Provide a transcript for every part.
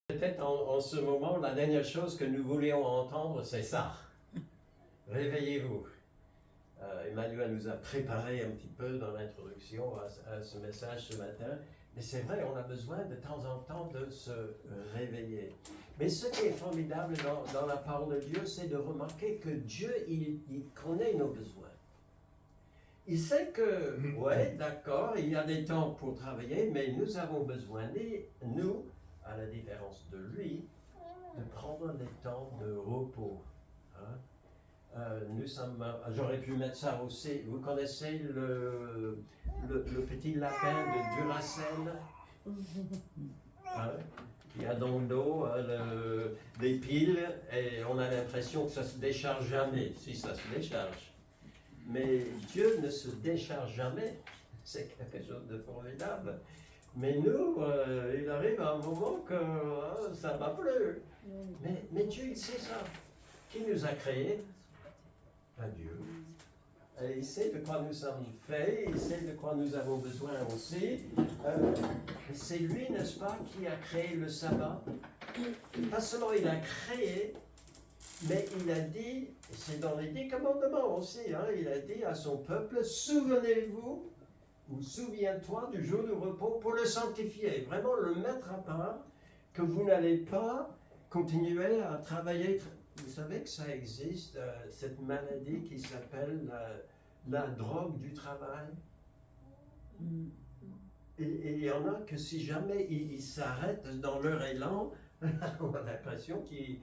Peut-être en ce moment, la dernière chose que nous voulions entendre, c'est ça. Réveillez-vous. Emmanuel nous a préparé un petit peu dans l'introduction à ce message ce matin. Mais c'est vrai, on a besoin de temps en temps de se réveiller. Mais ce qui est formidable dans la parole de Dieu, c'est de remarquer que Dieu, il connaît nos besoins. Il sait que, ouais, d'accord, il y a des temps pour travailler, mais nous avons besoin, nous, à la différence de lui, de prendre des temps de repos. Hein? J'aurais pu mettre ça aussi. Vous connaissez le petit lapin de Duracell? Hein? Il y a dans le dos des piles et on a l'impression que ça ne se décharge jamais, si ça se décharge. Mais Dieu ne se décharge jamais. C'est quelque chose de formidable. Mais nous, il arrive à un moment que ça ne va plus. Mais Dieu, il sait ça. Qui nous a créés? Dieu. Et il sait de quoi nous sommes faits, il sait de quoi nous avons besoin aussi. C'est lui, n'est-ce pas, qui a créé le sabbat. Pas seulement il a créé, mais il a dit, c'est dans les 10 commandements aussi, hein, il a dit à son peuple, souvenez-vous, ou souviens-toi du jour de repos pour le sanctifier, vraiment le mettre à part, que vous n'allez pas continuer à travailler. Vous savez que ça existe, cette maladie qui s'appelle la drogue du travail. Et il y en a que si jamais ils s'arrêtent dans leur élan, on a l'impression qu'ils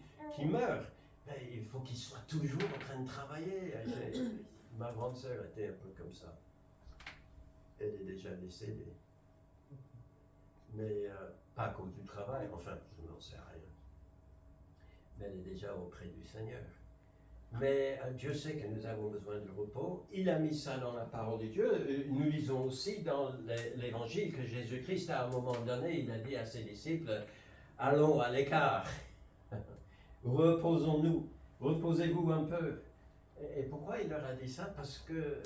meurent. Mais il faut qu'ils soient toujours en train de travailler. Ma grande sœur était un peu comme ça. Elle est déjà décédée. Mais pas à cause du travail, enfin, je n'en sais rien. Mais elle est déjà auprès du Seigneur. Mais Dieu sait que nous avons besoin de repos. Il a mis ça dans la parole de Dieu. Nous lisons aussi dans l'Évangile que Jésus-Christ, à un moment donné, il a dit à ses disciples, allons à l'écart, reposons-nous, reposez-vous un peu. Et pourquoi il leur a dit ça? Parce que,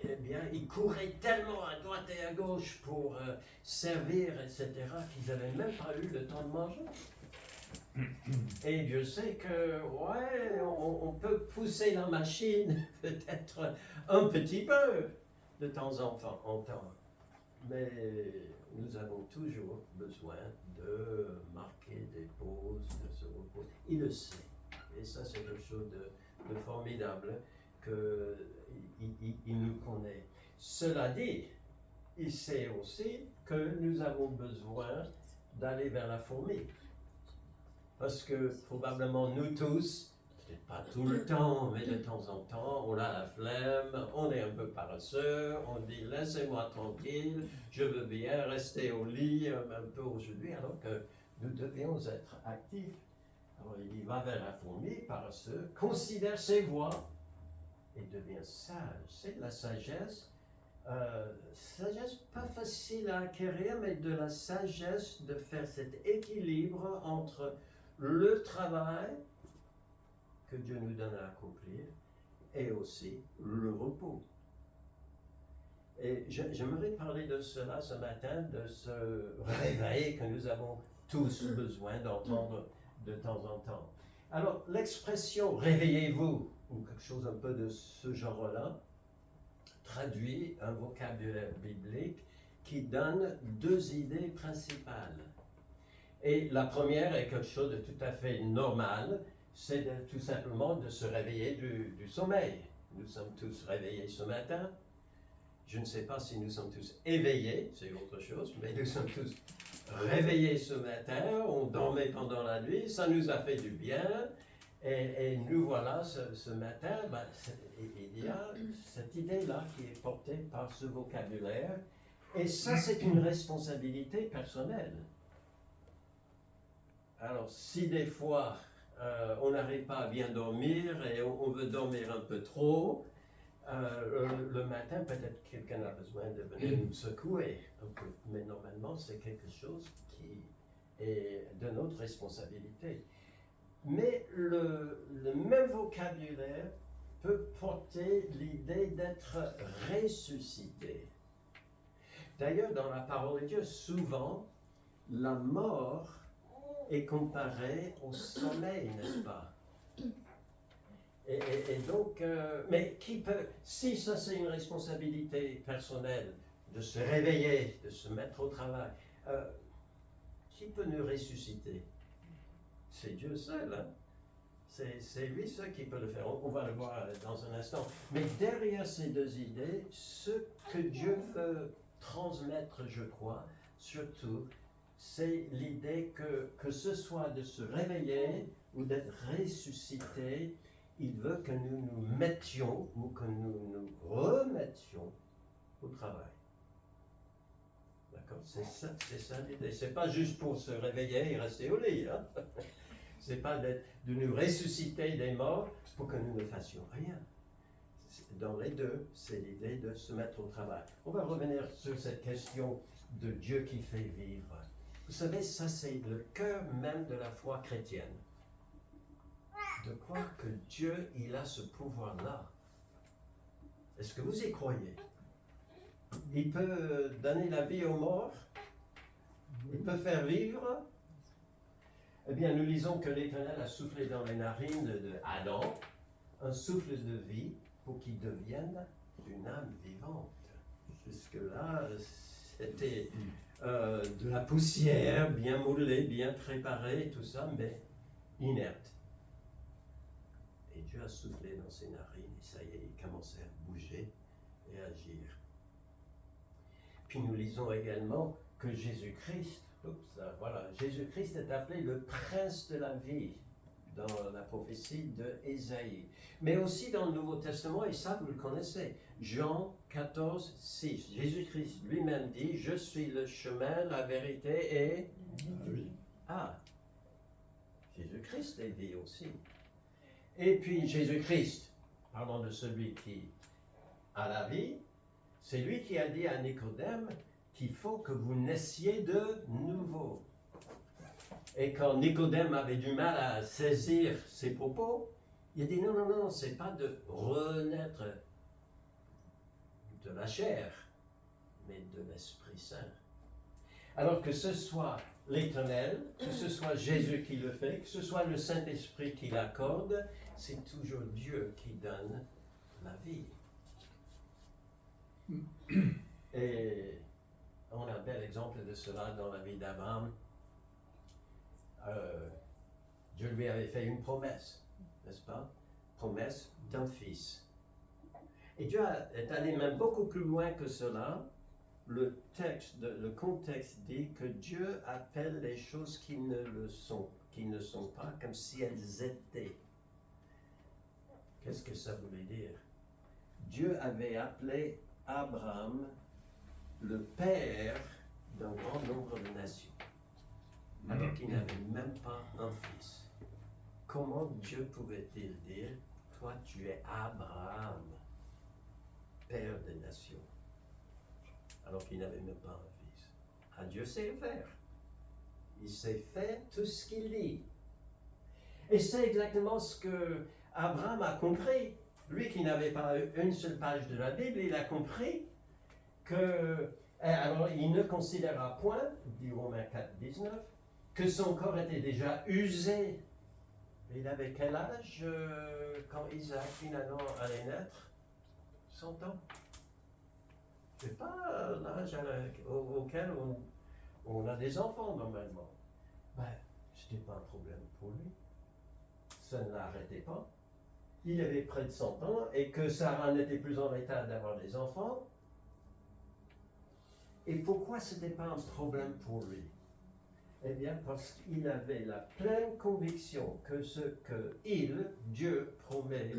eh bien, ils couraient tellement à droite et à gauche pour servir, etc., qu'ils n'avaient même pas eu le temps de manger. Et Dieu sait que, ouais, on peut pousser la machine peut-être un petit peu de temps en temps. Mais nous avons toujours besoin de marquer des pauses, de se reposer. Il le sait. Et ça, c'est quelque chose de formidable qu'il nous connaît. Cela dit, il sait aussi que nous avons besoin d'aller vers la fourmi. Parce que probablement nous tous, peut-être pas tout le temps, mais de temps en temps, on a la flemme, on est un peu paresseux, on dit laissez-moi tranquille, je veux bien rester au lit un peu aujourd'hui, alors que nous devions être actifs. Alors il va vers la fourmi, paresseux, considère ses voies et devient sage. C'est de la sagesse. Sagesse pas facile à acquérir, mais de la sagesse de faire cet équilibre entre le travail que Dieu nous donne à accomplir et aussi le repos. Et j'aimerais parler de cela ce matin, de ce réveil que nous avons tous besoin d'entendre de temps en temps. Alors, l'expression « réveillez-vous » ou quelque chose un peu de ce genre-là traduit un vocabulaire biblique qui donne deux idées principales. Et la première est quelque chose de tout à fait normal, c'est tout simplement de se réveiller du sommeil. Nous sommes tous réveillés ce matin. Je ne sais pas si nous sommes tous éveillés, c'est autre chose, mais nous sommes tous réveillés ce matin, on dormait pendant la nuit, ça nous a fait du bien, et nous voilà ce matin, il y a cette idée-là qui est portée par ce vocabulaire, et ça c'est une responsabilité personnelle. Alors, si des fois on n'arrive pas à bien dormir et on veut dormir un peu trop, le matin, peut-être quelqu'un a besoin de venir nous secouer un peu. Mais normalement, c'est quelque chose qui est de notre responsabilité. Mais le même vocabulaire peut porter l'idée d'être ressuscité. D'ailleurs, dans la parole de Dieu, souvent, la mort est comparée au sommeil, n'est-ce pas? Et donc, mais qui peut, si ça c'est une responsabilité personnelle, de se réveiller, de se mettre au travail, qui peut nous ressusciter? C'est Dieu seul, hein? C'est lui seul qui peut le faire. On va le voir dans un instant. Mais derrière ces deux idées, ce que Dieu veut transmettre, je crois, surtout, c'est l'idée que ce soit de se réveiller ou d'être ressuscité, il veut que nous nous mettions ou que nous nous remettions au travail. D'accord? C'est ça l'idée. C'est pas juste pour se réveiller et rester au lit. Hein? C'est pas de nous ressusciter des morts pour que nous ne fassions rien. Dans les deux, c'est l'idée de se mettre au travail. On va revenir sur cette question de Dieu qui fait vivre. Vous savez, ça c'est le cœur même de la foi chrétienne. De croire que Dieu, il a ce pouvoir-là. Est-ce que vous y croyez? Il peut donner la vie aux morts. Il peut faire vivre. Eh bien, nous lisons que l'Éternel a soufflé dans les narines d'Adam un souffle de vie pour qu'il devienne une âme vivante. Jusque-là, c'était de la poussière, bien moulée, bien préparée, tout ça, mais inerte. Et Dieu a soufflé dans ses narines, et ça y est, il commençait à bouger et à agir. Puis nous lisons également que Jésus-Christ, Jésus-Christ est appelé le prince de la vie dans la prophétie de Ésaïe. Mais aussi dans le Nouveau Testament, et ça vous le connaissez, Jean 14, 6. Jésus-Christ lui-même dit, je suis le chemin, la vérité et la vie. Ah, Jésus-Christ est vie aussi. Et puis Jésus-Christ, parlons de celui qui a la vie, c'est lui qui a dit à Nicodème qu'il faut que vous naissiez de nouveau. Et quand Nicodème avait du mal à saisir ses propos, il a dit non, c'est pas de renaître de la chair, mais de l'Esprit Saint. Alors que ce soit l'Éternel, que ce soit Jésus qui le fait, que ce soit le Saint-Esprit qui l'accorde, c'est toujours Dieu qui donne la vie. Et on a un bel exemple de cela dans la vie d'Abraham. Dieu lui avait fait une promesse, n'est-ce pas? Promesse d'un fils. Et Dieu est allé même beaucoup plus loin que cela. Le contexte dit que Dieu appelle les choses qui ne sont pas, comme si elles étaient. Qu'est-ce que ça voulait dire? Dieu avait appelé Abraham le père d'un grand nombre de nations, alors qu'il n'avait même pas un fils. Comment Dieu pouvait-il dire, toi tu es Abraham, père des nations, alors qu'il n'avait même pas un fils? Ah, Dieu sait le faire. Il sait faire tout ce qu'il dit. Et c'est exactement ce que Abraham a compris. Lui qui n'avait pas une seule page de la Bible, il a compris que, alors il ne considéra point, dit Romains 4, 19, que son corps était déjà usé. Il avait quel âge quand Isaac finalement allait naître? 100 ans. C'est pas l'âge auquel on a des enfants normalement. C'était pas un problème pour lui. Ça ne l'arrêtait pas. Il avait près de 100 ans et que Sarah n'était plus en état d'avoir des enfants. Et pourquoi ce n'était pas un problème pour lui? Eh bien, parce qu'il avait la pleine conviction que ce que Dieu promet,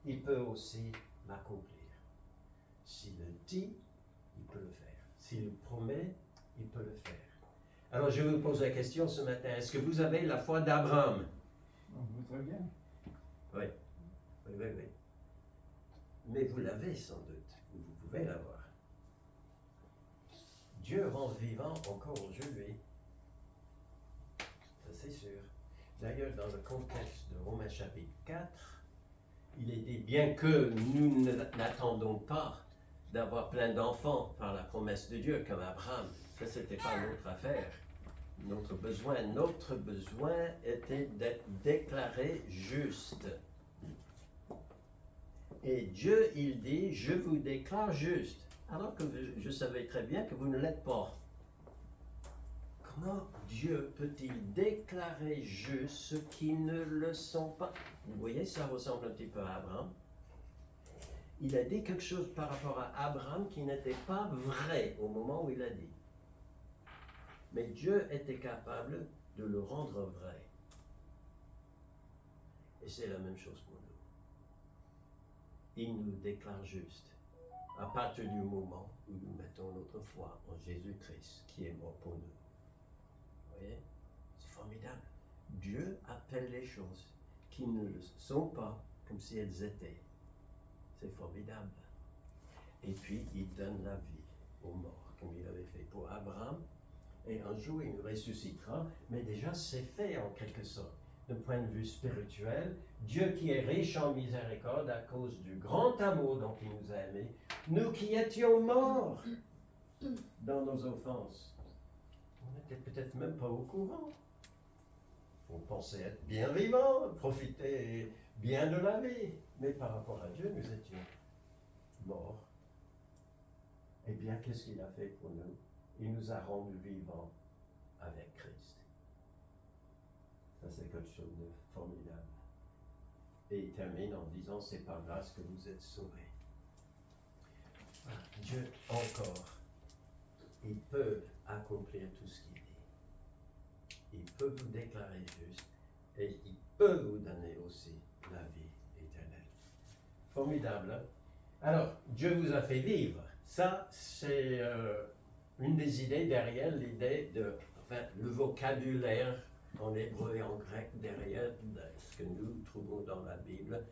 il peut aussi l'accomplir. S'il le dit, il peut le faire. S'il le promet, il peut le faire. Alors, je vous pose la question ce matin. Est-ce que vous avez la foi d'Abraham? Très bien. Oui. Mais vous l'avez sans doute. Vous pouvez l'avoir. Dieu rend vivant encore aujourd'hui. Ça, c'est sûr. D'ailleurs, dans le contexte de Romains chapitre 4, il est dit, bien que nous n'attendons pas d'avoir plein d'enfants par la promesse de Dieu, comme Abraham. Ça, c'était pas notre affaire. Notre besoin était d'être déclaré juste. Et Dieu, il dit, je vous déclare juste, alors que je savais très bien que vous ne l'êtes pas. Comment Dieu peut-il déclarer juste ceux qui ne le sont pas? Vous voyez, ça ressemble un petit peu à Abraham. Il a dit quelque chose par rapport à Abraham qui n'était pas vrai au moment où il a dit. Mais Dieu était capable de le rendre vrai. Et c'est la même chose pour nous. Il nous déclare juste à partir du moment où nous mettons notre foi en Jésus-Christ qui est mort pour nous. Vous voyez? C'est formidable. Dieu appelle les choses qui ne le sont pas comme si elles étaient. C'est formidable. Et puis, il donne la vie aux morts, comme il avait fait pour Abraham. Et un jour, il nous ressuscitera. Mais déjà, c'est fait en quelque sorte. D'un point de vue spirituel, Dieu qui est riche en miséricorde à cause du grand amour dont il nous a aimés, nous qui étions morts dans nos offenses, on n'était peut-être même pas au courant. On pensait être bien vivants, profiter bien de la vie. Mais par rapport à Dieu, nous étions morts. Eh bien, qu'est-ce qu'il a fait pour nous? Il nous a rendus vivants avec Christ. Ça, c'est quelque chose de formidable. Et il termine en disant, c'est par grâce que vous êtes sauvés. Dieu, encore, il peut accomplir tout ce qu'il dit. Il peut vous déclarer juste et il peut vous donner aussi la vie éternelle. Formidable, hein? Alors, Dieu vous a fait vivre. Ça, c'est une des idées derrière l'idée de, le vocabulaire en hébreu et en grec derrière ce que nous trouvons dans la Bible.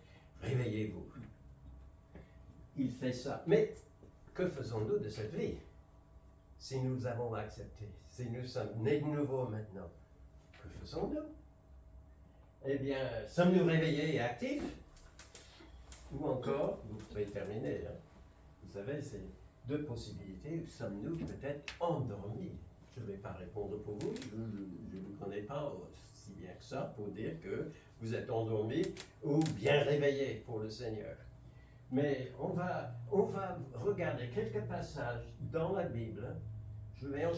Réveillez-vous. Il fait ça. Mais que faisons-nous de cette vie? Si nous avons accepté, si nous sommes nés de nouveau maintenant, que faisons-nous? Eh bien, sommes-nous réveillés et actifs? Ou encore, vous pouvez terminer, hein? Vous savez, c'est deux possibilités. Sommes-nous peut-être endormis? Je ne vais pas répondre pour vous, je ne vous connais pas si bien que ça pour dire que vous êtes endormis ou bien réveillés pour le Seigneur. Mais on va regarder quelques passages dans la Bible. Je vais en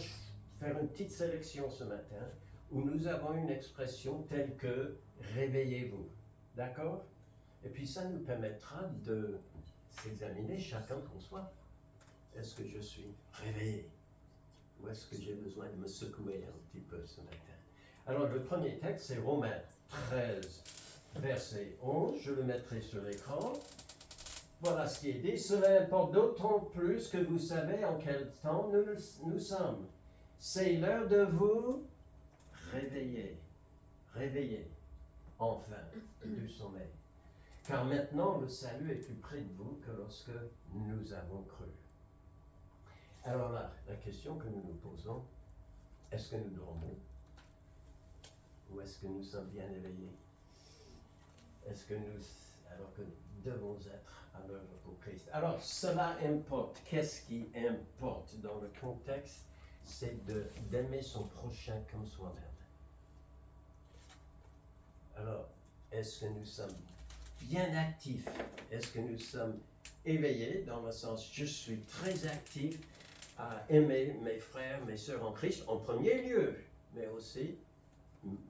faire une petite sélection ce matin où nous avons une expression telle que « réveillez-vous ». D'accord? Et puis ça nous permettra de s'examiner chacun pour soi. Est-ce que je suis réveillé? Ou est-ce que j'ai besoin de me secouer un petit peu ce matin? Alors le premier texte, c'est Romains 13, verset 11. Je le mettrai sur l'écran. Voilà ce qui est dit. Cela importe d'autant plus que vous savez en quel temps nous sommes. C'est l'heure de vous réveiller. Réveiller, enfin, du sommeil. Car maintenant, le salut est plus près de vous que lorsque nous avons cru. Alors là, la question que nous nous posons, est-ce que nous dormons? Ou est-ce que nous sommes bien éveillés? Est-ce que alors que nous devons être à l'œuvre pour Christ? Alors, cela importe. Qu'est-ce qui importe dans le contexte? C'est d'aimer son prochain comme soi-même. Alors, est-ce que nous sommes bien actifs? Est-ce que nous sommes éveillés dans le sens, je suis très actif à aimer mes frères, mes sœurs en Christ en premier lieu, mais aussi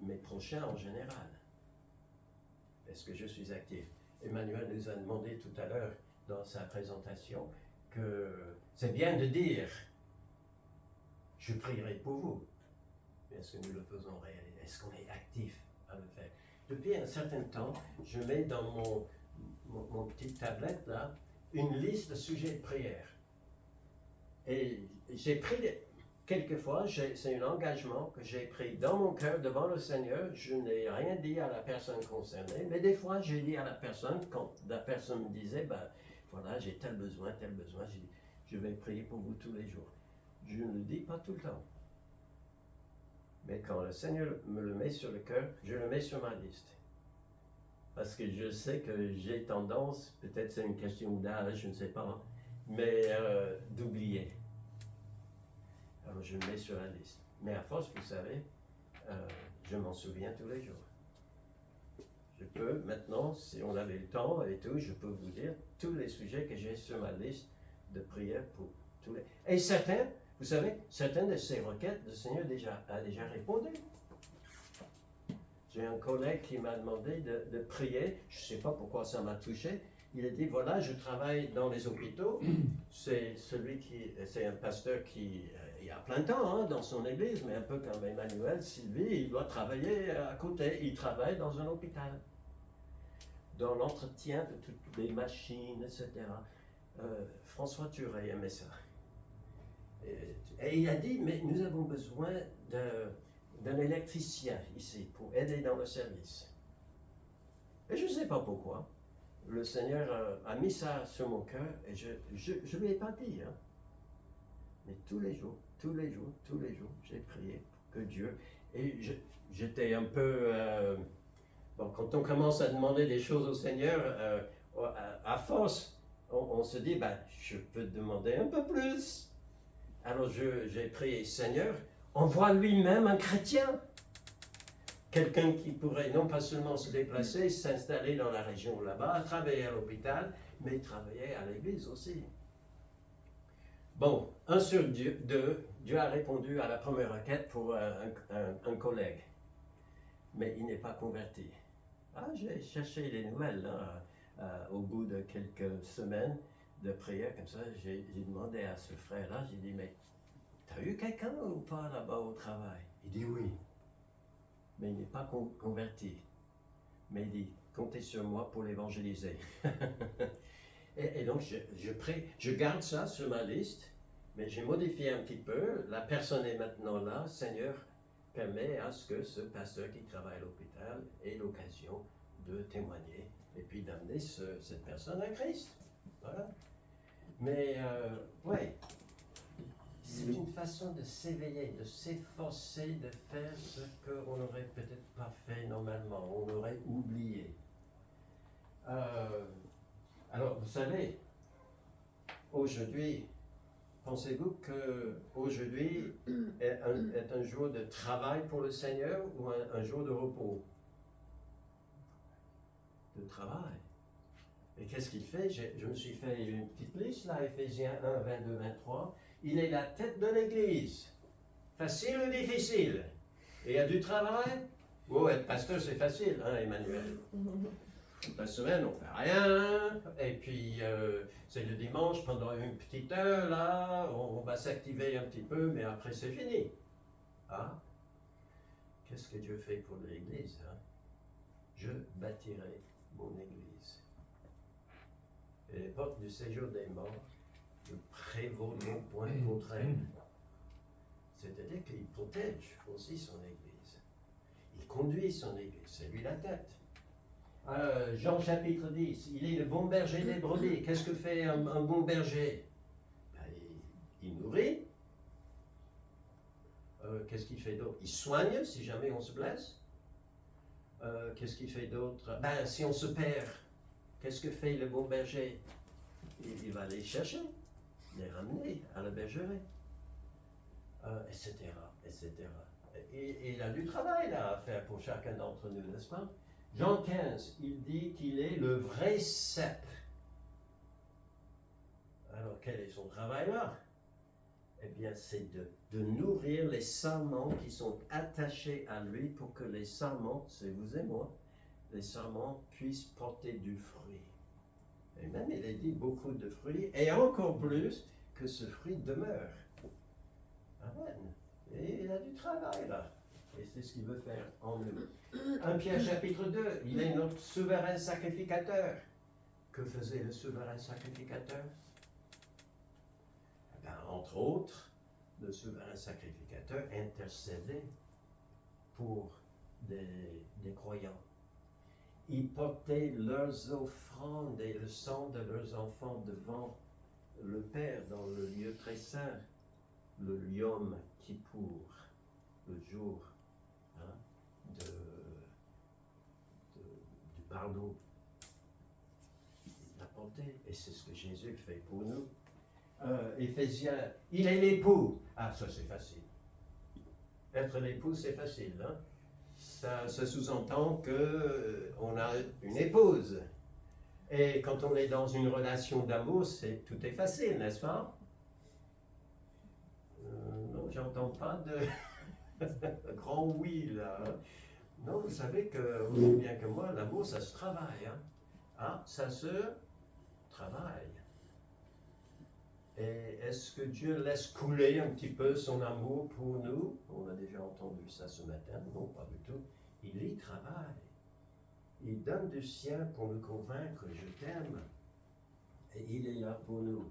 mes prochains en général. Est-ce que je suis actif? Emmanuel nous a demandé tout à l'heure dans sa présentation que c'est bien de dire « je prierai pour vous ». Mais est-ce que nous le faisons réellement? Est-ce qu'on est actif à le faire? Depuis un certain temps, je mets dans mon petite tablette là, une liste de sujets de prière. Et j'ai pris, quelquefois, c'est un engagement que j'ai pris dans mon cœur devant le Seigneur. Je n'ai rien dit à la personne concernée, mais des fois, j'ai dit à la personne, quand la personne me disait, ben voilà, j'ai tel besoin, j'ai dit, je vais prier pour vous tous les jours. Je ne le dis pas tout le temps. Mais quand le Seigneur me le met sur le cœur, je le mets sur ma liste. Parce que je sais que j'ai tendance, peut-être c'est une question d'âge, je ne sais pas, mais d'oublier. Alors je le mets sur la liste. Mais à force, vous savez, je m'en souviens tous les jours. Je peux maintenant, si on avait le temps et tout, je peux vous dire tous les sujets que j'ai sur ma liste de prières pour tous les... Et certains, vous savez, certaines de ces requêtes, le Seigneur a déjà répondu. J'ai un collègue qui m'a demandé de prier, je ne sais pas pourquoi ça m'a touché. Il a dit, voilà, je travaille dans les hôpitaux, c'est un pasteur qui il a plein temps dans son église, mais un peu comme Emmanuel, Sylvie, il doit travailler à côté, il travaille dans un hôpital, dans l'entretien de toutes les machines, etc. François Turé aimait ça. Et il a dit, mais nous avons besoin d'un électricien ici pour aider dans le service. Et je ne sais pas pourquoi. Le Seigneur a mis ça sur mon cœur et je ne lui ai pas dit. Mais tous les jours, j'ai prié pour que Dieu... Et j'étais un peu... bon, quand on commence à demander des choses au Seigneur, à force, on se dit, ben, je peux demander un peu plus. Alors j'ai prié, Seigneur, envoie lui-même un chrétien. Quelqu'un qui pourrait non pas seulement se déplacer, s'installer dans la région là-bas, travailler à l'hôpital, mais travailler à l'église aussi. Bon, 1 sur 2, Dieu a répondu à la première requête pour un collègue, mais il n'est pas converti. J'ai cherché les nouvelles au bout de quelques semaines de prière comme ça. J'ai demandé à ce frère-là, j'ai dit, mais t'as eu quelqu'un ou pas là-bas au travail? Il dit oui. Mais il n'est pas converti. Mais il dit, comptez sur moi pour l'évangéliser. et donc, je garde ça sur ma liste, mais j'ai modifié un petit peu. La personne est maintenant là. Seigneur, permet à ce que ce pasteur qui travaille à l'hôpital ait l'occasion de témoigner et puis d'amener cette personne à Christ. Voilà. Mais, ouais. C'est une façon de s'éveiller, de s'efforcer de faire ce qu'on n'aurait peut-être pas fait normalement, on aurait oublié. Alors, vous savez, aujourd'hui, pensez-vous qu'aujourd'hui est un jour de travail pour le Seigneur ou un jour de repos? De travail. Et qu'est-ce qu'il fait? Je me suis fait une petite liste là, Éphésiens 1, 22, 23. Il est la tête de l'Église. Facile ou difficile? Et il y a du travail? Oh, être pasteur, c'est facile, hein, Emmanuel? La semaine, on ne fait rien. Et puis, c'est le dimanche, pendant une petite heure, là, on va s'activer un petit peu, mais après, c'est fini. Ah? Qu'est-ce que Dieu fait pour l'Église? Hein? Je bâtirai mon Église. Et les portes du séjour des morts ne prévaudront point contre elle. C'est-à-dire qu'il protège aussi son Église. Il conduit son Église, c'est lui la tête. Jean chapitre 10, il est le bon berger des brebis. Qu'est-ce que fait un bon berger? Il nourrit. Qu'est-ce qu'il fait d'autre? Il soigne si jamais on se blesse. Qu'est-ce qu'il fait d'autre? Si on se perd, qu'est-ce que fait le bon berger? Il va les chercher, les ramener à la bergerie, etc., etc. Et il a du travail là à faire pour chacun d'entre nous, n'est-ce pas? Jean 15, il dit qu'il est le vrai cep. Alors, quel est son travail là? Eh bien, c'est de nourrir les sarments qui sont attachés à lui pour que les sarments, c'est vous et moi, les sarments puissent porter du fruit. Et même, il a dit beaucoup de fruits, et encore plus que ce fruit demeure. Amen. Et il a du travail là. Et c'est ce qu'il veut faire en nous. 1 Pierre chapitre 2, il est notre souverain sacrificateur. Que faisait le souverain sacrificateur? Entre autres, le souverain sacrificateur intercédait pour des croyants. Ils portaient leurs offrandes et le sang de leurs enfants devant le Père dans le lieu très saint, le Yom Kippour, le jour du pardon. Il l'a porté, et c'est ce que Jésus fait pour nous. Éphésiens, il est l'époux. Ah, ça c'est facile. Être l'époux, c'est facile. Hein? Ça sous-entend qu'on a une épouse. Et quand on est dans une relation d'amour, tout est facile, n'est-ce pas? Non, j'entends pas de grand oui là. Non, vous savez que, aussi bien que moi, l'amour, ça se travaille. Hein? Ah, ça se travaille. Et est-ce que Dieu laisse couler un petit peu son amour pour nous? On a déjà entendu ça ce matin. Non, pas du tout. Il y travaille. Il donne du sien pour nous convaincre, je t'aime. Et il est là pour nous.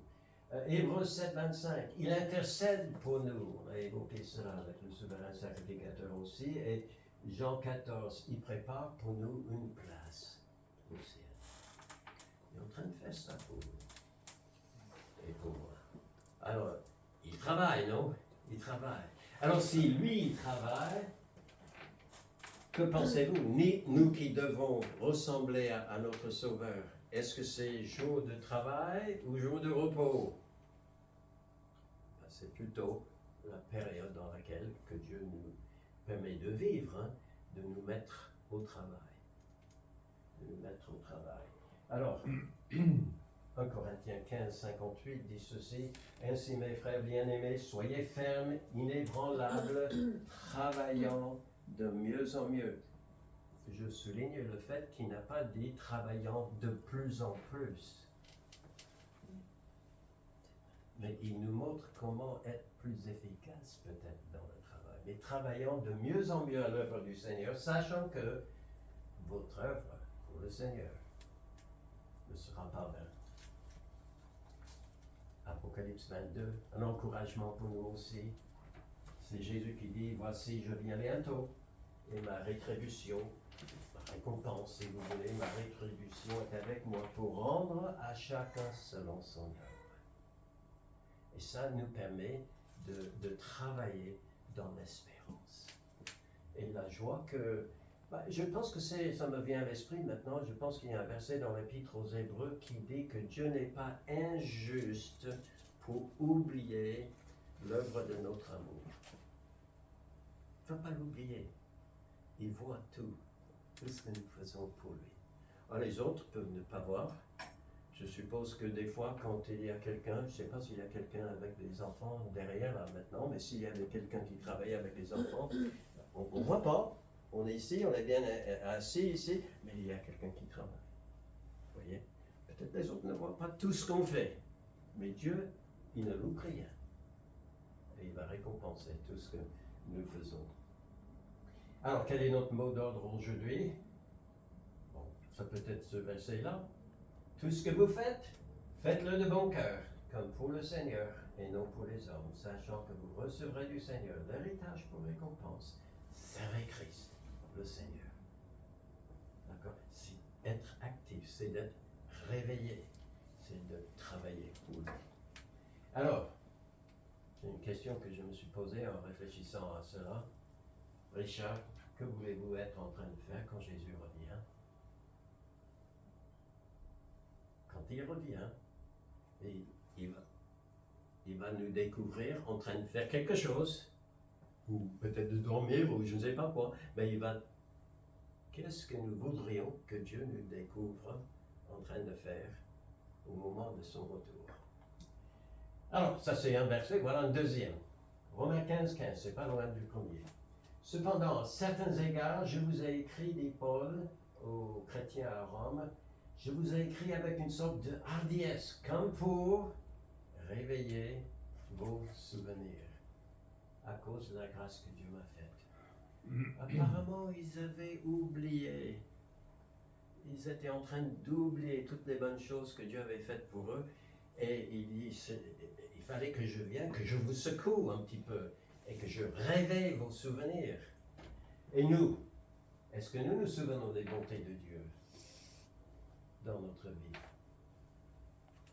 Hébreux 7, 25, il intercède pour nous. On a évoqué cela avec le souverain sacrificateur aussi. Et Jean 14, il prépare pour nous une place au ciel. Il est en train de faire ça pour nous. Et pour moi. Alors, il travaille, non? Il travaille. Alors, si lui, il travaille, que pensez-vous? Nous qui devons ressembler à notre Sauveur, est-ce que c'est jour de travail ou jour de repos? C'est plutôt la période dans laquelle que Dieu nous permet de vivre, hein, de nous mettre au travail. De nous mettre au travail. Alors, 1 Corinthiens 15, 58 dit ceci, « Ainsi mes frères bien-aimés, soyez fermes, inébranlables, travaillant de mieux en mieux. » Je souligne le fait qu'il n'a pas dit « travaillant de plus en plus ». Mais il nous montre comment être plus efficace peut-être dans le travail. Mais travaillant de mieux en mieux à l'œuvre du Seigneur, sachant que votre œuvre pour le Seigneur ne sera pas vaine. Apocalypse 22, un encouragement pour nous aussi. C'est Jésus qui dit, voici, je viens bientôt, et ma rétribution, ma récompense, si vous voulez, ma rétribution est avec moi pour rendre à chacun selon son œuvre. Et ça nous permet de travailler dans l'espérance. Et la joie que... je pense que ça me vient à l'esprit maintenant, je pense qu'il y a un verset dans l'Épître aux Hébreux qui dit que Dieu n'est pas injuste pour oublier l'œuvre de notre amour. Il ne faut pas l'oublier. Il voit tout ce que nous faisons pour lui. Alors, les autres peuvent ne pas voir. Je suppose que des fois, quand il y a quelqu'un, je ne sais pas s'il y a quelqu'un avec des enfants derrière là maintenant, mais s'il y avait quelqu'un qui travaillait avec les enfants, on ne voit pas. On est ici, on est bien assis ici, mais il y a quelqu'un qui travaille. Vous voyez? Peut-être les autres ne voient pas tout ce qu'on fait, mais Dieu, il ne loupe rien. Et il va récompenser tout ce que nous faisons. Alors, quel est notre mot d'ordre aujourd'hui? Bon, ça peut être ce verset-là. Tout ce que vous faites, faites-le de bon cœur, comme pour le Seigneur et non pour les hommes, sachant que vous recevrez du Seigneur l'héritage pour récompense. Servez Christ, le Seigneur. D'accord? C'est être actif, c'est d'être réveillé, c'est de travailler pour lui. Alors, c'est une question que je me suis posée en réfléchissant à cela. Richard, que voulez-vous être en train de faire quand Jésus revient? Quand il revient, et il va nous découvrir en train de faire quelque chose, ou peut-être de dormir, ou je ne sais pas quoi, mais qu'est-ce que nous voudrions que Dieu nous découvre en train de faire au moment de son retour? Alors, ça c'est un verset, voilà un deuxième. Romains 15, 15, c'est pas loin du premier. Cependant, à certains égards, je vous ai écrit, dit Paul aux chrétiens à Rome, je vous ai écrit avec une sorte de hardiesse, comme pour réveiller vos souvenirs, à cause de la grâce que Dieu m'a faite. Apparemment, ils avaient oublié. Ils étaient en train d'oublier toutes les bonnes choses que Dieu avait faites pour eux. Et il dit, il fallait que je vienne, que je vous secoue un petit peu, et que je réveille vos souvenirs. Et nous, est-ce que nous nous souvenons des bontés de Dieu dans notre vie?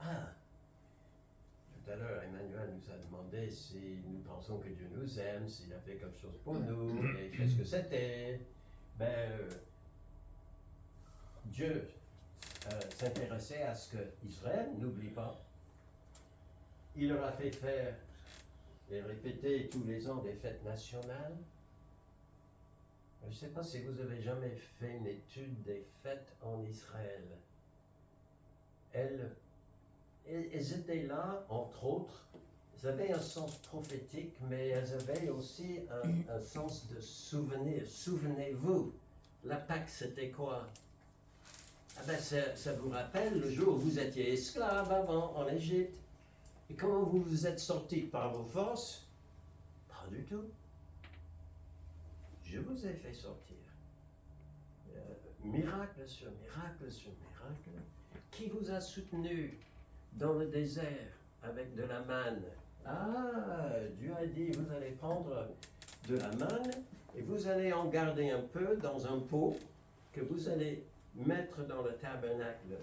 Ah, tout à l'heure, Emmanuel nous a demandé si nous pensons que Dieu nous aime, s'il a fait quelque chose pour nous, et qu'est-ce que c'était. Dieu s'intéressait à ce que Israël n'oublie pas. il leur a fait faire et répéter tous les ans des fêtes nationales. Je ne sais pas si vous avez jamais fait une étude des fêtes en Israël. Elles étaient là, entre autres, elles avaient un sens prophétique, mais elles avaient aussi un sens de souvenir. Souvenez-vous, la Pâque, c'était quoi? Ah ben, ça vous rappelle le jour où vous étiez esclave avant en Égypte. Et comment vous vous êtes sortis par vos forces? Pas du tout. Je vous ai fait sortir. Miracle sur miracle sur miracle. Qui vous a soutenu dans le désert avec de la manne? Ah, Dieu a dit, vous allez prendre de la manne et vous allez en garder un peu dans un pot que vous allez mettre dans le tabernacle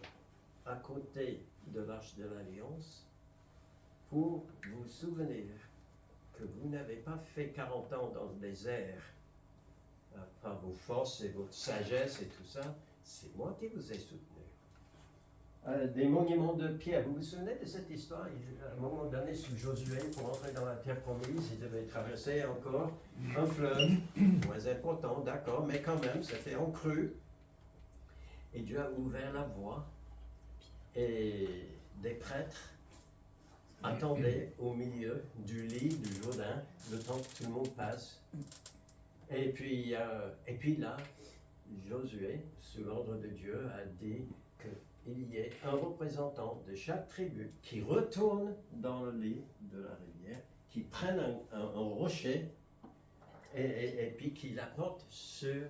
à côté de l'arche de l'Alliance pour vous souvenir que vous n'avez pas fait 40 ans dans le désert par vos forces et votre sagesse et tout ça. C'est moi qui vous ai soutenu. Des monuments de pierre. Vous vous souvenez de cette histoire? À un moment donné, sous Josué, pour entrer dans la terre promise, il devait traverser encore un fleuve, moins important, d'accord, mais quand même, c'était en crue. Et Dieu a ouvert la voie. Et des prêtres attendaient au milieu du lit du Jourdain, le temps que tout le monde passe. Et puis là, Josué, sous l'ordre de Dieu, a dit qu'il y ait un représentant de chaque tribu qui retourne dans le lit de la rivière, qui prenne un rocher et puis qui l'apporte sur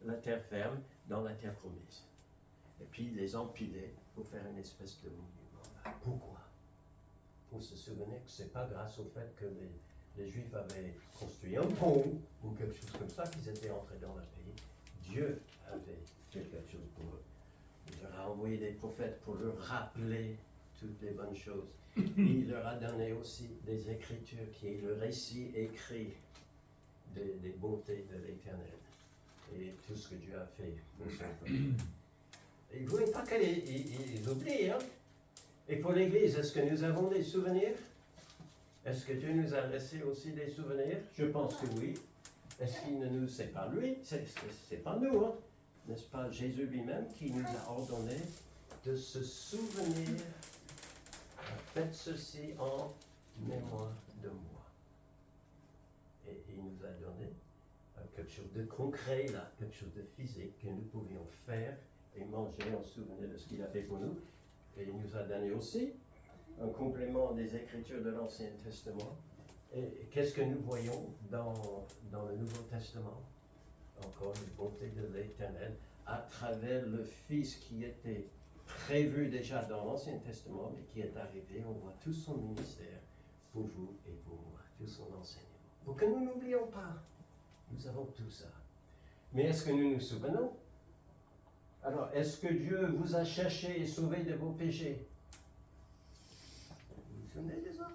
la terre ferme, dans la terre promise. Et puis les empiler pour faire une espèce de monument. Pourquoi? Pour se souvenir que ce n'est pas grâce au fait que les Juifs avaient construit un pont ou quelque chose comme ça qu'ils étaient entrés dans le pays. Dieu avait fait quelque chose pour eux. Il leur a envoyé des prophètes pour leur rappeler toutes les bonnes choses. Il leur a donné aussi des écritures qui est le récit écrit des bontés de l'Éternel et tout ce que Dieu a fait pour son peuple. Et il ne voulait pas qu'ils oublient. Hein? Et pour l'Église, est-ce que nous avons des souvenirs? Est-ce que Dieu nous a laissé aussi des souvenirs? Je pense que oui. Est-ce qu'il ne nous... C'est pas lui, c'est pas nous, hein? N'est-ce pas Jésus lui-même qui nous a ordonné de se souvenir? Faites ceci en mémoire de moi. Et il nous a donné quelque chose de concret, là, quelque chose de physique que nous pouvions faire et manger en souvenir de ce qu'il a fait pour nous. Et il nous a donné aussi un complément des Écritures de l'Ancien Testament. Et qu'est-ce que nous voyons dans le Nouveau Testament? Encore les bontés de l'Éternel à travers le Fils qui était prévu déjà dans l'Ancien Testament, mais qui est arrivé. On voit tout son ministère pour vous et pour moi, tout son enseignement. Pour que nous n'oublions pas, nous avons tout ça. Mais est-ce que nous nous souvenons? Alors, est-ce que Dieu vous a cherché et sauvé de vos péchés? Vous vous souvenez de ça?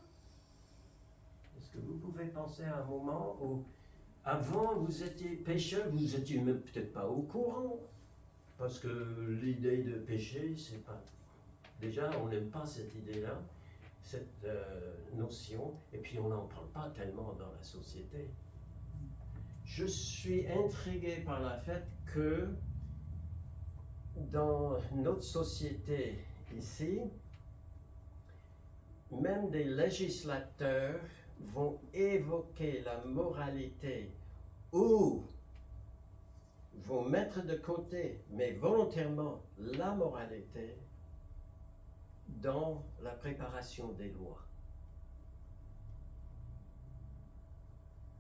Est-ce que vous pouvez penser à un moment où, avant, vous étiez pécheur, vous n'étiez même peut-être pas au courant? Parce que l'idée de péché, c'est pas... Déjà, on n'aime pas cette idée-là, cette notion, et puis on n'en parle pas tellement dans la société. Je suis intrigué par le fait que dans notre société ici, même des législateurs vont évoquer la moralité ou vont mettre de côté, mais volontairement, la moralité dans la préparation des lois.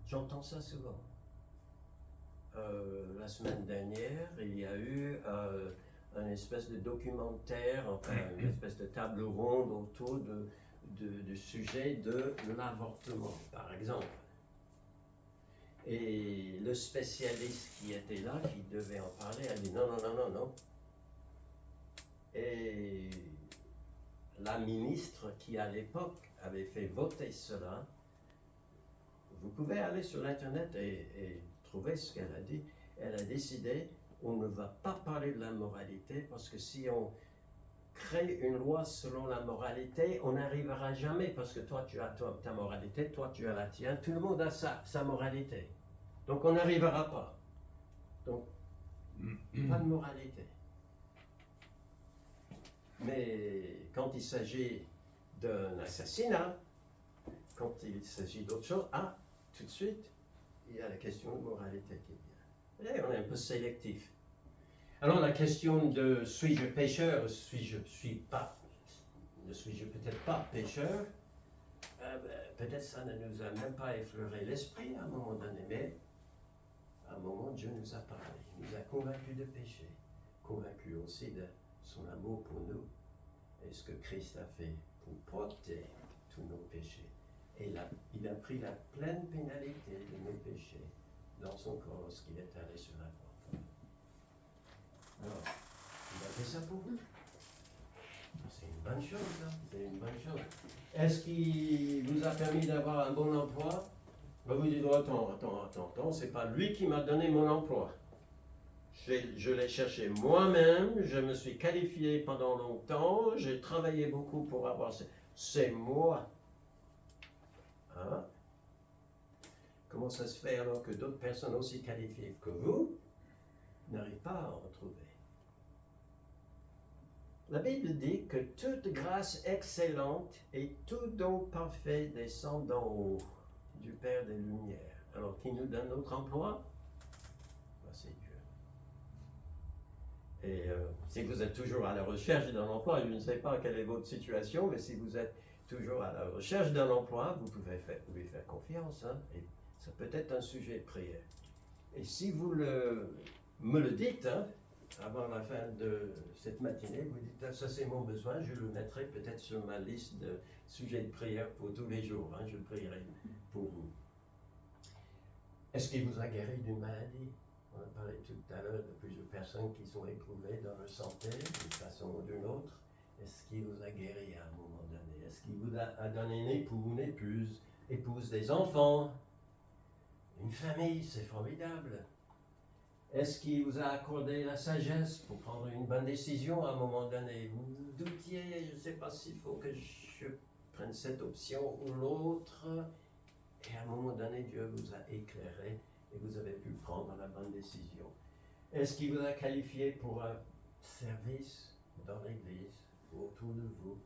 J'entends ça souvent. La semaine dernière, il y a eu une espèce de documentaire, enfin une espèce de table ronde autour du sujet de l'avortement, par exemple. Et le spécialiste qui était là, qui devait en parler, a dit non, non, non, non, non. Et la ministre qui à l'époque avait fait voter cela, vous pouvez aller sur Internet et trouver ce qu'elle a dit. Elle a décidé, on ne va pas parler de la moralité parce que si on crée une loi selon la moralité, on n'arrivera jamais parce que toi tu as ta moralité, toi tu as la tienne, tout le monde a sa moralité. Donc on n'arrivera pas. Donc, pas de moralité. Mais quand il s'agit d'un assassinat, quand il s'agit d'autre chose, tout de suite, il y a la question de moralité qui vient. Et on est un peu sélectif. Alors la question de suis-je pécheur, ne suis-je peut-être pas pécheur, peut-être ça ne nous a même pas effleuré l'esprit à un moment donné, mais à un moment Dieu nous a parlé, il nous a convaincus de péché, convaincus aussi de son amour pour nous et ce que Christ a fait pour porter tous nos péchés. Et là, il a pris la pleine pénalité de nos péchés dans son corps lorsqu'il est allé sur la croix. Alors, il a fait ça pour vous. C'est une bonne chose, hein? C'est une bonne chose. Est-ce qu'il vous a permis d'avoir un bon emploi? Vous dites, attends, c'est pas lui qui m'a donné mon emploi. Je l'ai cherché moi-même, je me suis qualifié pendant longtemps, j'ai travaillé beaucoup pour avoir c'est moi. Hein? Comment ça se fait alors que d'autres personnes aussi qualifiées que vous n'arrivent pas à en retrouver? La Bible dit que toute grâce excellente et tout don parfait descend d'en haut, du Père des Lumières. Alors, qui nous donne notre emploi? C'est Dieu. Et si vous êtes toujours à la recherche d'un emploi, je ne sais pas quelle est votre situation, mais si vous êtes toujours à la recherche d'un emploi, vous pouvez faire confiance. Hein, et ça peut être un sujet de prière. Et si vous me le dites, hein, avant la fin de cette matinée, vous dites, ça c'est mon besoin, je le mettrai peut-être sur ma liste de sujets de prière pour tous les jours, hein, je prierai pour vous. Est-ce qu'il vous a guéri d'une maladie? On a parlé tout à l'heure de plusieurs personnes qui sont éprouvées dans leur santé d'une façon ou d'une autre. Est-ce qu'il vous a guéri à un moment donné? Est-ce qu'il vous a donné un époux, une épouse, des enfants, une famille? C'est formidable. Est-ce qu'il vous a accordé la sagesse pour prendre une bonne décision à un moment donné? Vous doutiez, je ne sais pas s'il faut que je prenne cette option ou l'autre. Et à un moment donné, Dieu vous a éclairé et vous avez pu prendre la bonne décision. Est-ce qu'il vous a qualifié pour un service dans l'Église ou autour de vous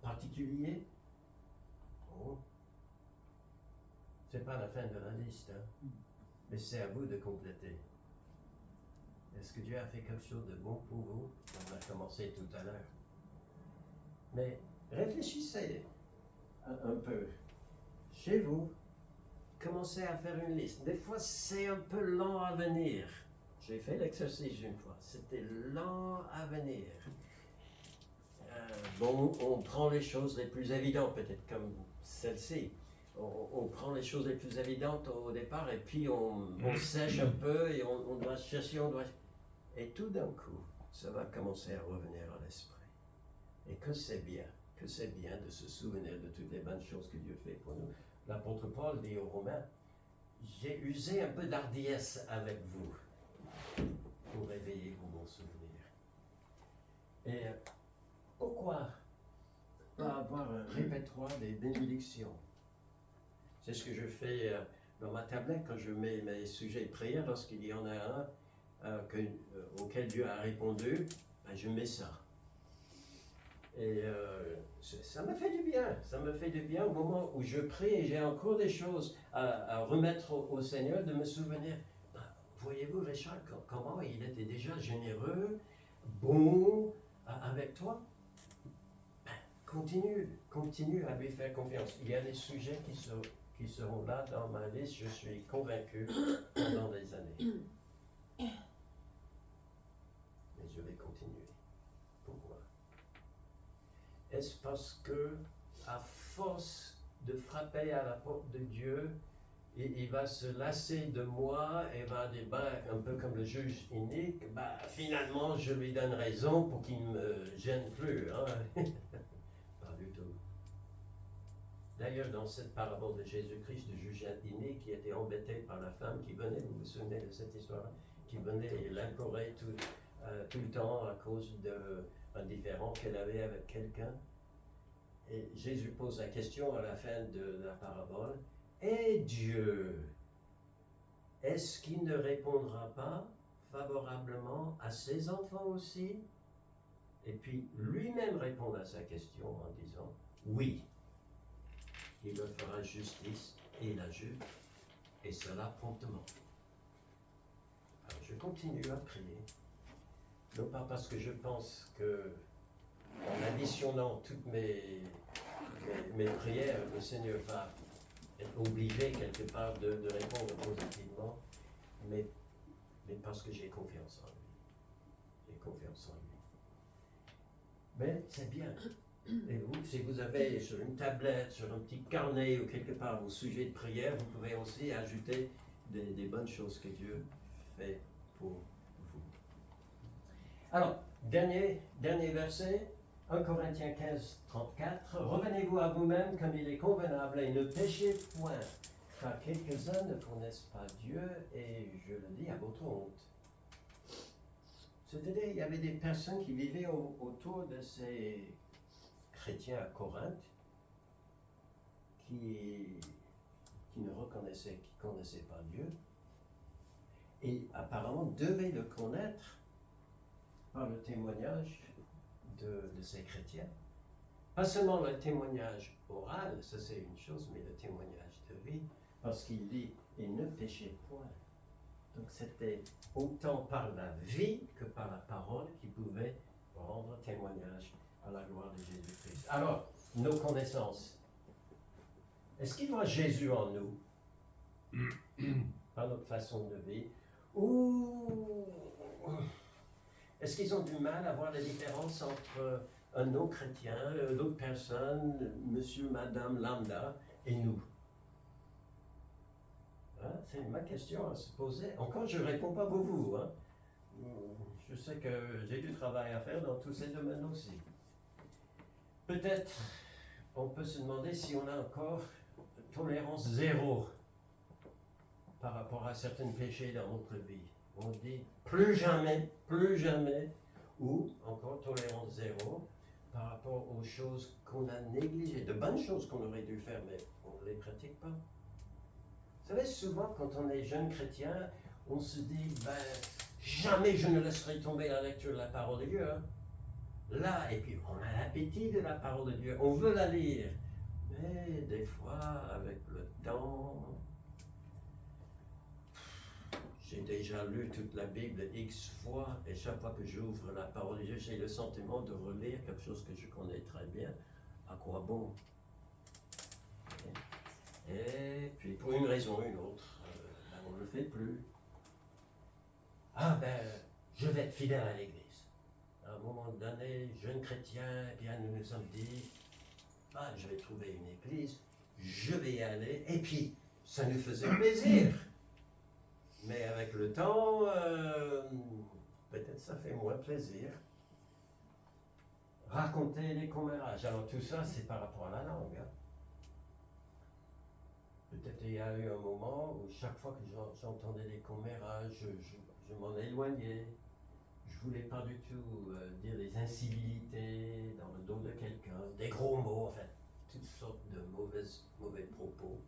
particulier? Oh. C'est pas la fin de la liste, hein? Mais c'est à vous de compléter. Est-ce que Dieu a fait quelque chose de bon pour vous? On a commencé tout à l'heure. Mais réfléchissez un peu. Chez vous, commencez à faire une liste. Des fois, c'est un peu lent à venir. J'ai fait l'exercice une fois. C'était lent à venir. On prend les choses les plus évidentes, peut-être comme celle-ci. On prend les choses les plus évidentes au départ et puis on sèche un peu et on doit chercher, Et tout d'un coup, ça va commencer à revenir à l'esprit. Et que c'est bien de se souvenir de toutes les bonnes choses que Dieu fait pour nous. L'apôtre Paul dit aux Romains, j'ai usé un peu d'hardiesse avec vous pour réveiller vos bons souvenirs. Et pourquoi pas avoir un répertoire des bénédictions? C'est ce que je fais dans ma tablette quand je mets mes sujets de prière. Lorsqu'il y en a un auquel Dieu a répondu, je mets ça. Et ça me fait du bien. Ça me fait du bien au moment où je prie et j'ai encore des choses à remettre au Seigneur, de me souvenir. Voyez-vous, Richard, comment il était déjà généreux, bon avec toi? Continue à lui faire confiance. Il y a des sujets qui seront là dans ma liste, je suis convaincu, pendant des années. Mais je vais continuer. Pourquoi? Est-ce parce que, à force de frapper à la porte de Dieu, il va se lasser de moi et va dire, un peu comme le juge inique, finalement je lui donne raison pour qu'il ne me gêne plus. Hein? Pas du tout. D'ailleurs, dans cette parabole de Jésus-Christ, le juge inique qui était embêté par la femme qui venait, vous vous souvenez de cette histoire, qui venait et l'implorait tout le temps à cause un différend qu'elle avait avec quelqu'un. Et Jésus pose la question à la fin de la parabole. Et Dieu, est-ce qu'il ne répondra pas favorablement à ses enfants aussi? Et puis lui-même répond à sa question en disant, oui, il leur fera justice et la juge, et cela promptement. Alors je continue à prier, non pas parce que je pense que, en additionnant toutes mes prières, le Seigneur va être obligé quelque part de répondre positivement, mais parce que j'ai confiance en lui. J'ai confiance en lui. Mais c'est bien. Et vous, si vous avez sur une tablette, sur un petit carnet ou quelque part vos sujets de prière, vous pouvez aussi ajouter des bonnes choses que Dieu fait pour vous. Alors, dernier verset, 1 Corinthiens 15, 34. Revenez-vous à vous-même comme il est convenable et ne péchez point, car quelques-uns ne connaissent pas Dieu, et je le dis à votre honte. C'est-à-dire, il y avait des personnes qui vivaient autour de ces chrétiens à Corinthe qui ne connaissaient pas Dieu et apparemment devaient le connaître par le témoignage de ces chrétiens. Pas seulement le témoignage oral, ça c'est une chose, mais le témoignage de vie, parce qu'il dit « et ne péchez point ». Donc c'était autant par la vie que par la parole qui pouvait rendre témoignage à la gloire de Jésus-Christ. Alors, nos connaissances. Est-ce qu'il voit Jésus en nous, par notre façon de vivre, ou est-ce qu'ils ont du mal à voir la différence entre un non-chrétien, d'autres personnes, monsieur, madame, lambda, et nous? Hein? C'est ma question à se poser. Encore, je ne réponds pas pour vous. Hein? Je sais que j'ai du travail à faire dans tous ces domaines aussi. Peut-être, on peut se demander si on a encore tolérance zéro par rapport à certains péchés dans notre vie. On dit plus jamais, ou encore tolérance zéro par rapport aux choses qu'on a négligées, de bonnes choses qu'on aurait dû faire, mais on ne les pratique pas. Vous savez, souvent, quand on est jeune chrétien, on se dit, jamais je ne laisserai tomber la lecture de la parole de Dieu. Hein. Là, et puis on a l'appétit de la parole de Dieu, on veut la lire. Mais des fois, avec le temps, j'ai déjà lu toute la Bible X fois, et chaque fois que j'ouvre la parole de Dieu, j'ai le sentiment de relire quelque chose que je connais très bien. À quoi bon? Et puis, pour une raison ou une autre, on ne le fait plus. Je vais être fidèle à l'Église. À un moment donné, jeunes chrétiens, eh bien, nous nous sommes dit, je vais trouver une église, je vais y aller, et puis, ça nous faisait plaisir. Mais avec le temps, peut-être ça fait moins plaisir. Raconter les commérages, alors tout ça, c'est par rapport à la langue. Hein. Peut-être il y a eu un moment où chaque fois que j'entendais les commérages, je m'en éloignais. Je ne voulais pas du tout dire des incivilités dans le dos de quelqu'un, des gros mots, en fait, toutes sortes de mauvais propos.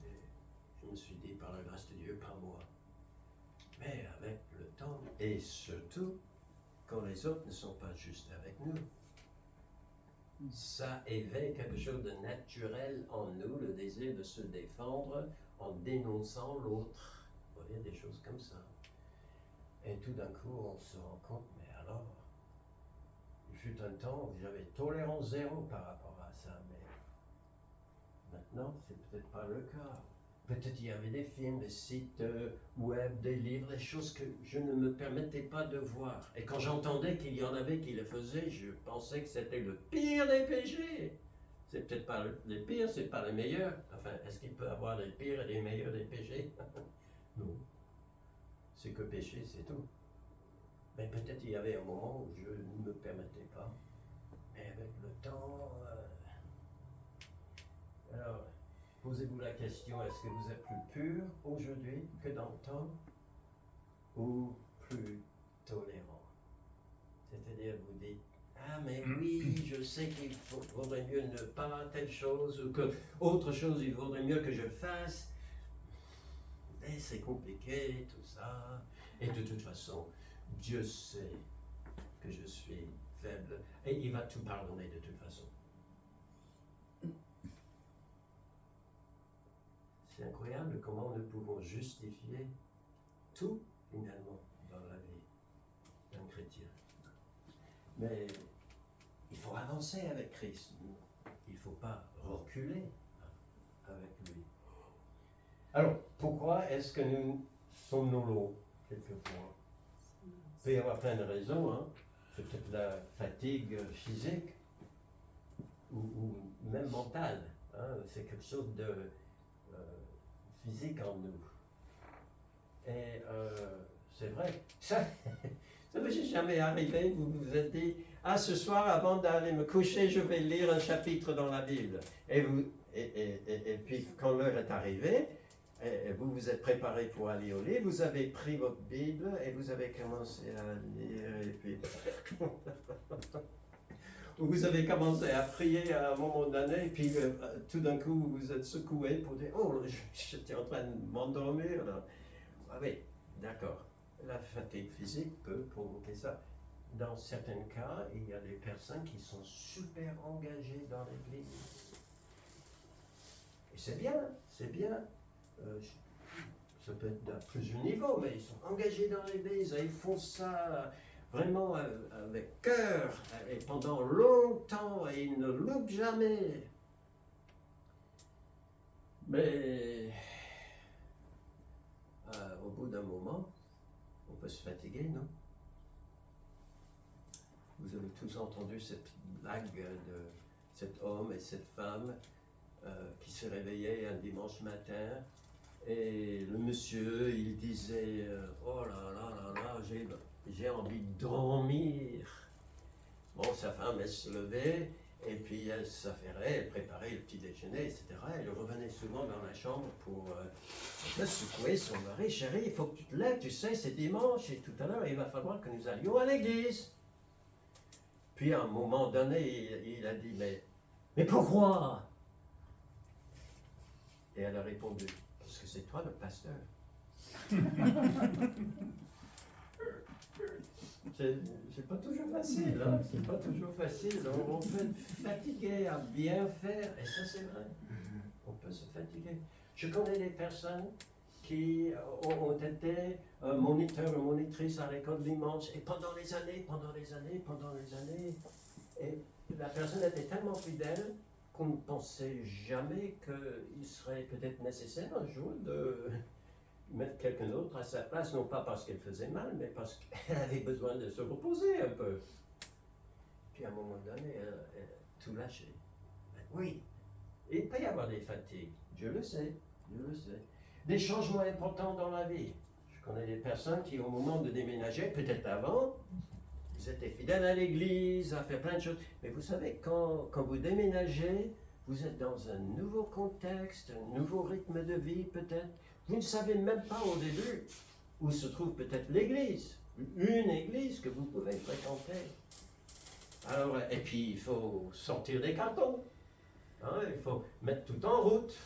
Et je me suis dit, par la grâce de Dieu, pas moi. Mais avec le temps, et surtout, quand les autres ne sont pas justes avec nous, ça éveille quelque chose de naturel en nous, le désir de se défendre en dénonçant l'autre. Vous voyez, des choses comme ça. Et tout d'un coup, on se rend compte, mais alors, il fut un temps où j'avais tolérance zéro par rapport à ça, mais maintenant, c'est peut-être pas le cas. Peut-être il y avait des films, des sites web, des livres, des choses que je ne me permettais pas de voir. Et quand j'entendais qu'il y en avait qui le faisaient, je pensais que c'était le pire des péchés. C'est peut-être pas les pires, c'est pas les meilleurs. Enfin, est-ce qu'il peut y avoir les pires et les meilleurs des péchés? Non. C'est que péché, c'est tout. Mais peut-être il y avait un moment où je ne me permettais pas. Mais avec le temps... Alors, posez-vous la question, est-ce que vous êtes plus pur aujourd'hui que dans le temps? Ou plus tolérant? C'est-à-dire, vous dites, ah mais oui, je sais qu'il vaudrait mieux ne pas telle chose, ou que autre chose, il vaudrait mieux que je fasse. Mais c'est compliqué, tout ça. Et de toute façon, Dieu sait que je suis faible. Et il va tout pardonner de toute façon. C'est incroyable comment nous pouvons justifier tout, finalement, dans la vie d'un chrétien. Mais il faut avancer avec Christ. Il ne faut pas reculer avec lui. Alors, pourquoi est-ce que nous sommes lourds, quelquefois? Il peut y avoir plein de raisons. Hein. C'est peut-être la fatigue physique ou même mentale. Hein. C'est quelque chose de physique en nous. Et c'est vrai. Ça ne m'est jamais arrivé, vous vous êtes dit, ah, ce soir, avant d'aller me coucher, je vais lire un chapitre dans la Bible. Et puis, quand l'heure est arrivée, et vous vous êtes préparé pour aller au lit, vous avez pris votre Bible et vous avez commencé à lire, et puis vous avez commencé à prier à un moment donné, et puis tout d'un coup vous êtes secoué pour dire, oh, j'étais en train de m'endormir. Ah oui, d'accord. La fatigue physique peut provoquer ça. Dans certains cas, il y a des personnes qui sont super engagées dans l'Église. Et c'est bien, c'est bien. Ça peut être à plusieurs niveaux, mais ils sont engagés dans l'Église et ils font ça vraiment avec cœur et pendant longtemps et ils ne loupent jamais. Mais au bout d'un moment, on peut se fatiguer, non? Vous avez tous entendu cette blague de cet homme et cette femme qui se réveillaient un dimanche matin. Et le monsieur, il disait, oh là là là là, j'ai envie de dormir. Bon, sa femme, elle se levait, et puis elle s'affairait, elle préparait le petit déjeuner, etc. Elle revenait souvent dans la chambre pour secouer son mari. Chérie, il faut que tu te lèves, tu sais, c'est dimanche, et tout à l'heure, il va falloir que nous allions à l'église. Puis à un moment donné, il a dit, mais pourquoi? Et elle a répondu, parce que c'est toi le pasteur. C'est pas toujours facile, hein? C'est pas toujours facile. On peut être fatigué à bien faire, et ça c'est vrai. On peut se fatiguer. Je connais des personnes qui ont été moniteurs ou monitrices à l'école dimanche, et pendant les années, et la personne était tellement fidèle qu'on ne pensait jamais qu'il serait peut-être nécessaire un jour de mettre quelqu'un d'autre à sa place, non pas parce qu'elle faisait mal, mais parce qu'elle avait besoin de se reposer un peu. Puis à un moment donné, elle a tout lâché. Oui, il peut y avoir des fatigues, Dieu le sait, Dieu le sait. Des changements importants dans la vie. Je connais des personnes qui, au moment de déménager, peut-être avant, ils étaient fidèles à l'église, à faire plein de choses. Mais vous savez, quand vous déménagez, vous êtes dans un nouveau contexte, un nouveau rythme de vie peut-être. Vous ne savez même pas au début où se trouve peut-être l'église, une église que vous pouvez fréquenter. Alors, et puis il faut sortir des cartons, hein, il faut mettre tout en route,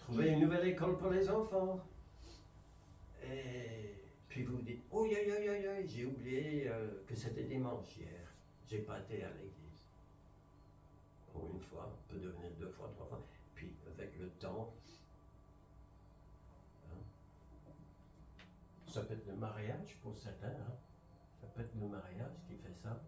trouver une nouvelle école pour les enfants. Et puis vous dites, oh, j'ai oublié que c'était dimanche hier, j'ai pas été à l'église. Bon, une fois, peut devenir 2 fois, 3 fois, puis avec le temps, ça peut être le mariage pour certains, hein. Ça peut être le mariage qui fait ça.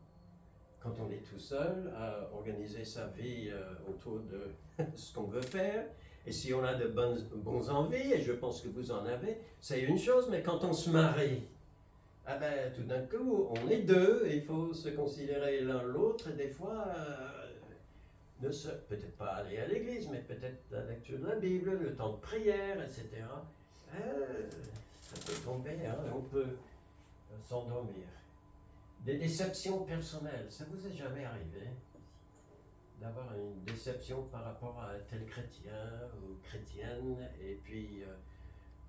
Quand on est tout seul à organiser sa vie autour de ce qu'on veut faire, et si on a de bonnes envies, et je pense que vous en avez, c'est une chose, mais quand on se marie, ah ben, tout d'un coup, on est deux, et il faut se considérer l'un l'autre, et des fois, peut-être pas aller à l'église, mais peut-être la lecture de la Bible, le temps de prière, etc. Ça peut tomber, hein, on peut s'endormir. Des déceptions personnelles, ça vous est jamais arrivé d'avoir une déception par rapport à tel chrétien ou chrétienne, et puis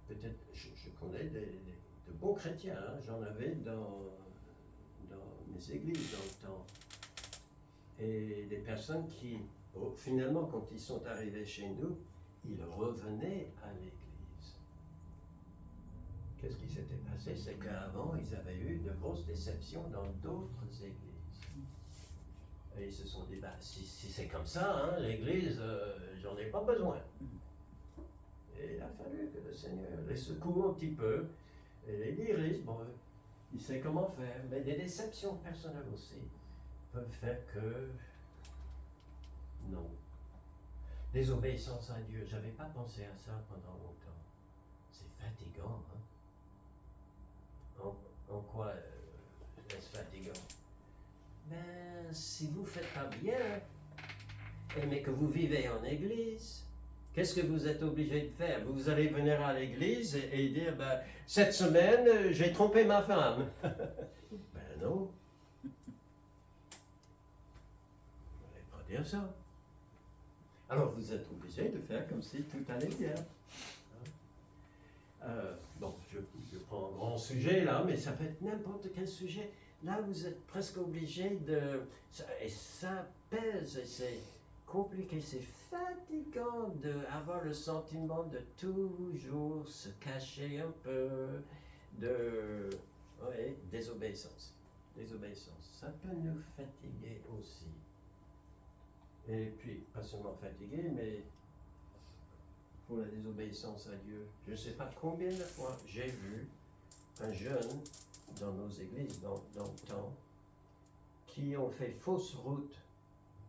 peut-être, je connais de bons chrétiens, hein, j'en avais dans dans mes églises dans le temps. Et des personnes qui, finalement, quand ils sont arrivés chez nous, ils revenaient à l'église. Qu'est-ce qui s'était passé? C'est qu'avant, ils avaient eu de grosses déceptions dans d'autres églises. Et ils se sont dit, bah, si c'est comme ça, hein, l'église, j'en ai pas besoin. Et il a fallu que le Seigneur les secoue un petit peu et les dirige. Bon, il sait comment faire, mais des déceptions personnelles aussi peuvent faire que non. Désobéissance à Dieu, j'avais pas pensé à ça pendant longtemps. C'est fatigant, hein? En quoi est-ce fatigant? Ben, si vous faites pas bien, mais que vous vivez en église, qu'est-ce que vous êtes obligé de faire? Vous allez venir à l'église et dire, ben, cette semaine, j'ai trompé ma femme. Ben non. Vous n'allez pas dire ça. Alors vous êtes obligé de faire comme si tout allait bien. Bon, je prends un grand sujet là, mais ça peut être n'importe quel sujet. Là, vous êtes presque obligé de... Et ça pèse, et c'est compliqué, c'est fatigant d'avoir le sentiment de toujours se cacher un peu, de... Oui, désobéissance. Désobéissance. Ça peut nous fatiguer aussi. Et puis, pas seulement fatigué, mais pour la désobéissance à Dieu. Je ne sais pas combien de fois j'ai vu un jeune dans nos églises, dans le temps, qui ont fait fausse route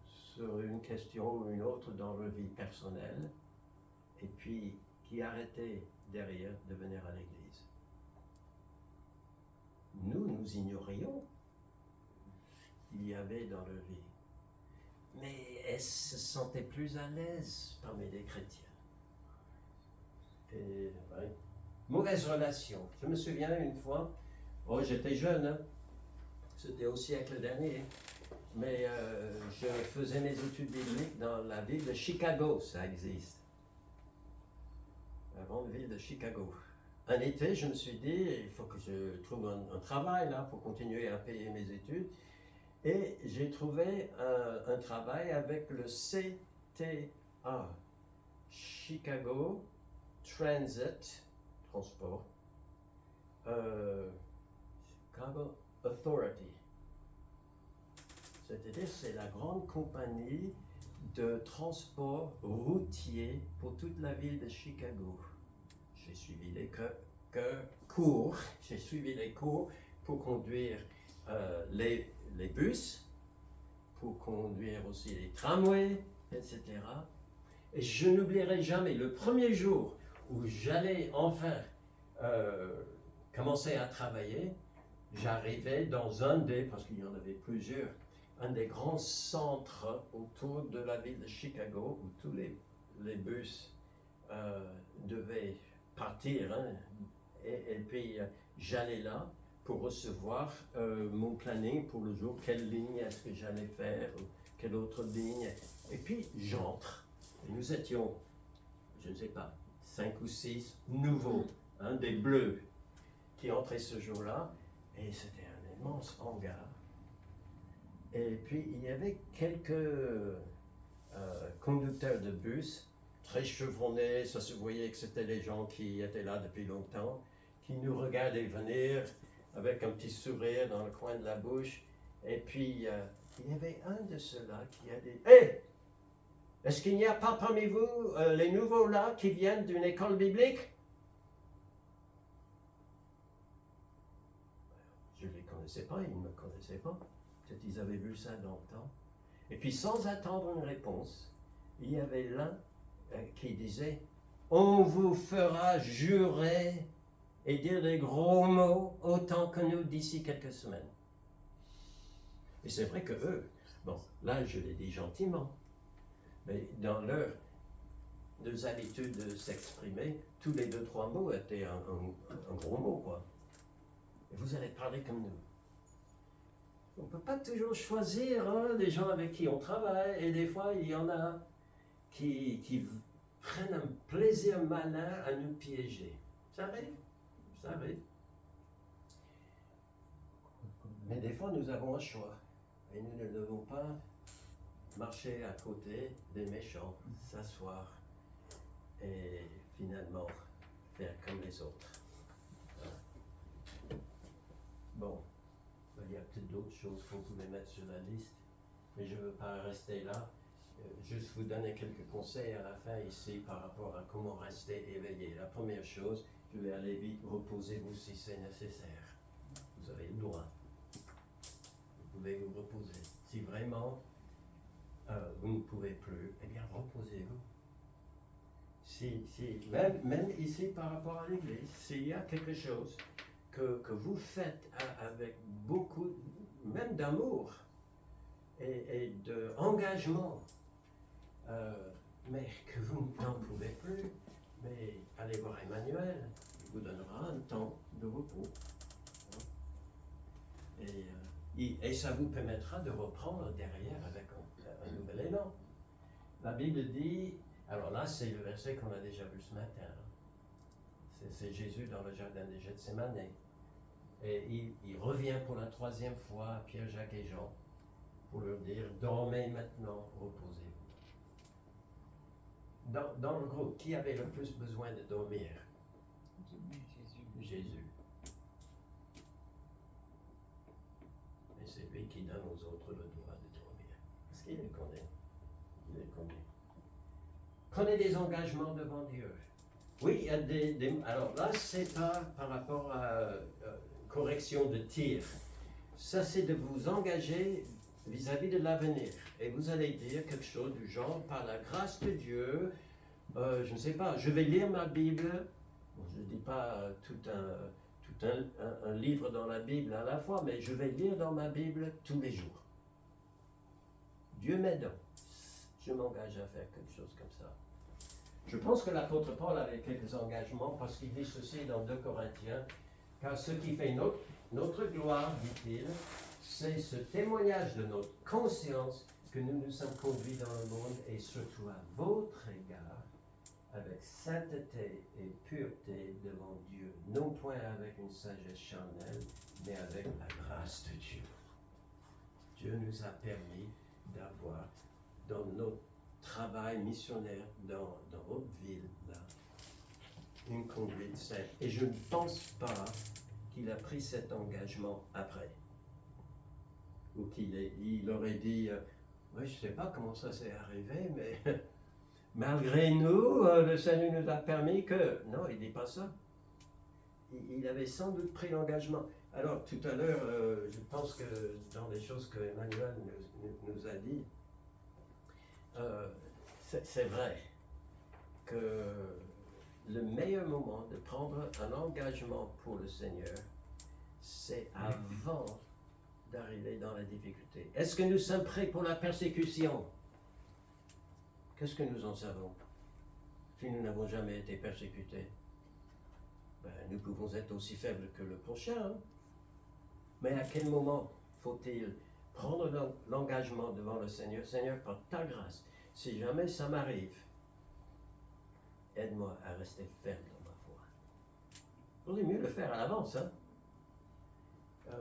sur une question ou une autre dans leur vie personnelle, et puis qui arrêtaient derrière de venir à l'église. Nous ignorions ce qu'il y avait dans leur vie. Mais elles se sentaient plus à l'aise parmi les chrétiens. Et, ouais. Mauvaise relation. Je me souviens une fois, j'étais jeune, hein? C'était au siècle dernier, mais je faisais mes études bibliques dans la ville de Chicago, ça existe. La grande ville de Chicago. Un été, je me suis dit, il faut que je trouve un travail là pour continuer à payer mes études. Et j'ai trouvé un travail avec le CTA, Chicago Transit, transport, Chicago Authority. C'est-à-dire, c'est la grande compagnie de transport routier pour toute la ville de Chicago. J'ai suivi les cours, j'ai suivi les cours pour conduire les bus, pour conduire aussi les tramways, etc. Et je n'oublierai jamais le premier jour où j'allais enfin commencer à travailler. J'arrivais dans un des, parce qu'il y en avait plusieurs, un des grands centres autour de la ville de Chicago où tous les bus devaient partir. Hein, et puis j'allais là pour recevoir mon planning pour le jour, quelle ligne est-ce que j'allais faire, ou quelle autre ligne. Et puis j'entre. Et nous étions, je ne sais pas, 5 ou 6 nouveaux, hein, des bleus, qui entraient ce jour-là. Et c'était un immense hangar. Et puis il y avait quelques conducteurs de bus, très chevronnés, ça se voyait que c'était les gens qui étaient là depuis longtemps, qui nous regardaient venir avec un petit sourire dans le coin de la bouche. Et puis il y avait un de ceux-là qui a dit « Hé, est-ce qu'il n'y a pas parmi vous les nouveaux là qui viennent d'une école biblique ?» Je ne les connaissais pas, ils ne me connaissaient pas. Peut-être qu'ils avaient vu ça dans le temps. Et puis sans attendre une réponse, il y avait l'un qui disait « On vous fera jurer et dire des gros mots autant que nous d'ici quelques semaines. » Et c'est vrai que eux, bon, là je l'ai dit gentiment, mais dans leurs habitudes de s'exprimer, tous les 2-3 mots étaient un gros mot, quoi. Et vous allez parler comme nous. On ne peut pas toujours choisir les gens avec qui on travaille, et des fois il y en a qui prennent un plaisir malin à nous piéger. Ça arrive, ça arrive. Mais des fois, nous avons un choix. Et nous ne devons pas marcher à côté des méchants, s'asseoir et finalement faire comme les autres. Bon, il y a peut-être d'autres choses qu'on pouvait mettre sur la liste, mais je ne veux pas rester là. Juste vous donner quelques conseils à la fin ici par rapport à comment rester éveillé. La première chose, je vais aller vite, reposez-vous si c'est nécessaire. Vous avez le droit. Vous pouvez vous reposer. Si vraiment vous ne pouvez plus, eh bien reposez-vous. Même ici par rapport à l'Église, s'il y a quelque chose que vous faites avec beaucoup, même d'amour et d'engagement, mais que vous n'en pouvez plus, mais allez voir Emmanuel, il vous donnera un temps de repos. Et ça vous permettra de reprendre derrière avec un nouvel élan. La Bible dit, alors là c'est le verset qu'on a déjà vu ce matin, c'est Jésus dans le jardin de Gethsémane, et il revient pour la troisième fois à Pierre, Jacques et Jean pour leur dire, dormez maintenant, reposez-vous. Dans le groupe, qui avait le plus besoin de dormir? Jésus. Et c'est lui qui donne aux autres le droit de dormir. Parce qu'il les connaît. Il les connaît. Prenez des engagements devant Dieu. Oui, il y a alors là, c'est pas par rapport à correction de tir. Ça, c'est de vous engager vis-à-vis de l'avenir. Et vous allez dire quelque chose du genre, par la grâce de Dieu, je ne sais pas, je vais lire ma Bible. Bon, je ne dis pas tout un livre dans la Bible à la fois, mais je vais lire dans ma Bible tous les jours. Dieu m'aidant, je m'engage à faire quelque chose comme ça. Je pense que l'apôtre Paul avait quelques engagements parce qu'il dit ceci dans 2 Corinthiens, car ce qui fait notre gloire, dit-il, c'est ce témoignage de notre conscience que nous nous sommes conduits dans le monde et surtout à votre égard, avec sainteté et pureté devant Dieu, non point avec une sagesse charnelle, mais avec la grâce de Dieu. Dieu nous a permis d'avoir dans notre travail missionnaire, dans notre ville, là, une conduite sainte. Et je ne pense pas qu'il a pris cet engagement après. Ou qu'il aurait dit, oui, je ne sais pas comment ça s'est arrivé, mais malgré nous, le salut nous a permis que... Non, il ne dit pas ça. Il avait sans doute pris l'engagement. Alors, tout à l'heure, je pense que dans les choses que Emmanuel nous a dit, c'est vrai que le meilleur moment de prendre un engagement pour le Seigneur, c'est avant d'arriver dans la difficulté. Est-ce que nous sommes prêts pour la persécution? Qu'est-ce que nous en savons? Si nous n'avons jamais été persécutés, nous pouvons être aussi faibles que le prochain. Hein? Mais à quel moment faut-il prendre l'engagement devant le Seigneur? Seigneur, par ta grâce, si jamais ça m'arrive, aide-moi à rester ferme dans ma foi. Il vaudrait mieux le faire à l'avance. Hein?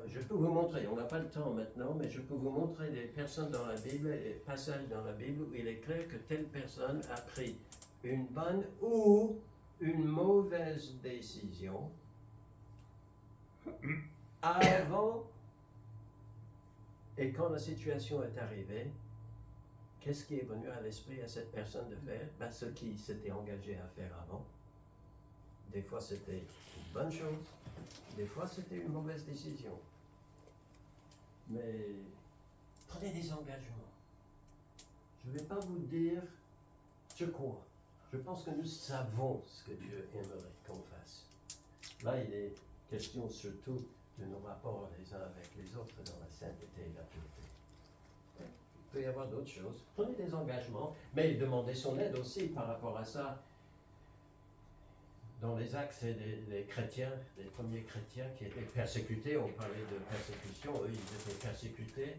Je peux vous montrer, on n'a pas le temps maintenant, mais je peux vous montrer des personnes dans la Bible, des passages dans la Bible où il est clair que telle personne a pris une bonne ou une mauvaise décision avant, et quand la situation est arrivée, qu'est-ce qui est venu à l'esprit à cette personne de faire? Ce qui s'était engagé à faire avant. Des fois c'était une bonne chose, des fois c'était une mauvaise décision. Mais prenez des engagements. Je ne vais pas vous dire je crois. Je pense que nous savons ce que Dieu aimerait qu'on fasse. Là, il est question surtout de nos rapports les uns avec les autres dans la sainteté et la pureté. Il peut y avoir d'autres choses. Prenez des engagements, mais demandez son aide aussi par rapport à ça. Dans les Actes, c'est les chrétiens, les premiers chrétiens qui étaient persécutés. On parlait de persécution, eux, ils étaient persécutés.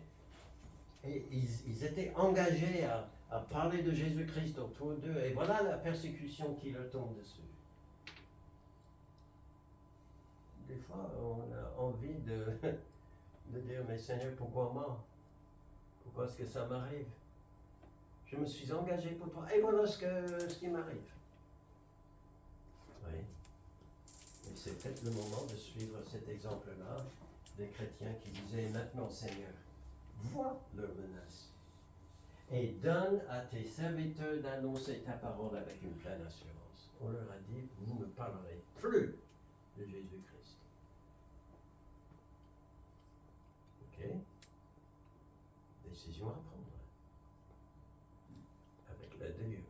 Et ils étaient engagés à parler de Jésus-Christ autour d'eux. Et voilà la persécution qui leur tombe dessus. Des fois, on a envie de de dire, mais Seigneur, pourquoi moi? Pourquoi est-ce que ça m'arrive? Je me suis engagé pour toi, et voilà ce qui m'arrive. Oui. Et c'est peut-être le moment de suivre cet exemple-là des chrétiens qui disaient, maintenant Seigneur, vois leurs menaces et donne à tes serviteurs d'annoncer ta parole avec une pleine assurance. On leur a dit, vous ne parlerez plus de Jésus-Christ. Ok? Décision à prendre avec l'aide de Dieu.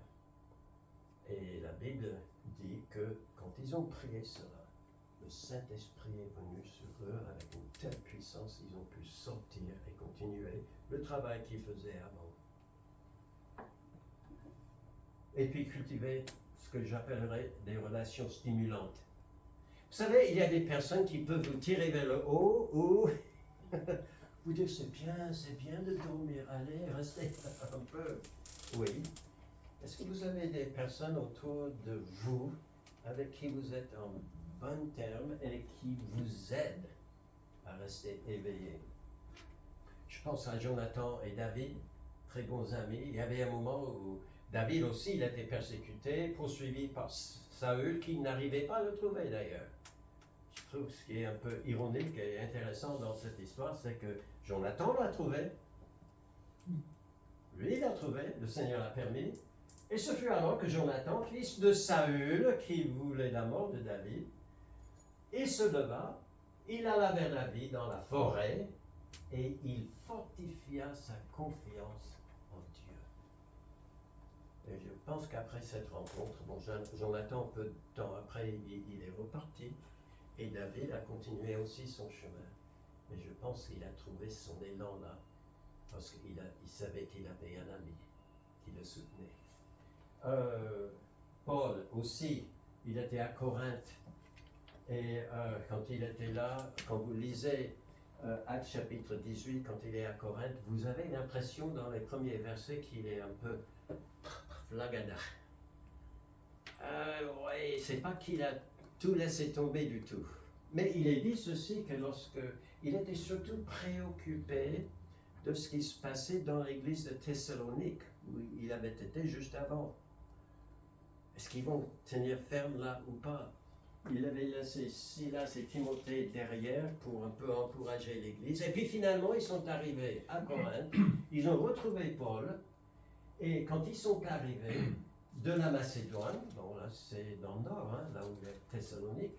Et la Bible dit que quand ils ont prié cela, le Saint-Esprit est venu sur eux avec une telle puissance, ils ont pu sortir et continuer le travail qu'ils faisaient avant. Et puis cultiver ce que j'appellerais des relations stimulantes. Vous savez, il y a des personnes qui peuvent vous tirer vers le haut ou vous dire c'est bien de dormir, allez, restez un peu. Oui. Est-ce que vous avez des personnes autour de vous avec qui vous êtes en bon terme et qui vous aident à rester éveillé? Je pense à Jonathan et David, très bons amis. Il y avait un moment où David aussi, il a été persécuté, poursuivi par Saül, qui n'arrivait pas à le trouver d'ailleurs. Je trouve ce qui est un peu ironique et intéressant dans cette histoire, c'est que Jonathan l'a trouvé. Lui l'a trouvé, le Seigneur l'a permis. Et ce fut alors que Jonathan, fils de Saül, qui voulait la mort de David, il se leva, il alla vers David dans la forêt, et il fortifia sa confiance en Dieu. Et je pense qu'après cette rencontre, bon, Jonathan, peu de temps après, il est reparti, et David a continué aussi son chemin. Mais je pense qu'il a trouvé son élan là, parce qu'il savait qu'il avait un ami qui le soutenait. Paul aussi, il était à Corinthe, et quand il était là, quand vous lisez Actes chapitre 18, quand il est à Corinthe, vous avez l'impression dans les premiers versets qu'il est un peu flagada. Oui, c'est pas qu'il a tout laissé tomber du tout. Mais il est dit ceci, que lorsque il était surtout préoccupé de ce qui se passait dans l'église de Thessalonique, où il avait été juste avant. Est-ce qu'ils vont tenir ferme là ou pas? Il avait laissé Silas et Timothée derrière pour un peu encourager l'église. Et puis finalement, ils sont arrivés à Corinthe. Ils ont retrouvé Paul. Et quand ils sont arrivés de la Macédoine, bon là c'est dans le nord, hein, là où il y a Thessalonique,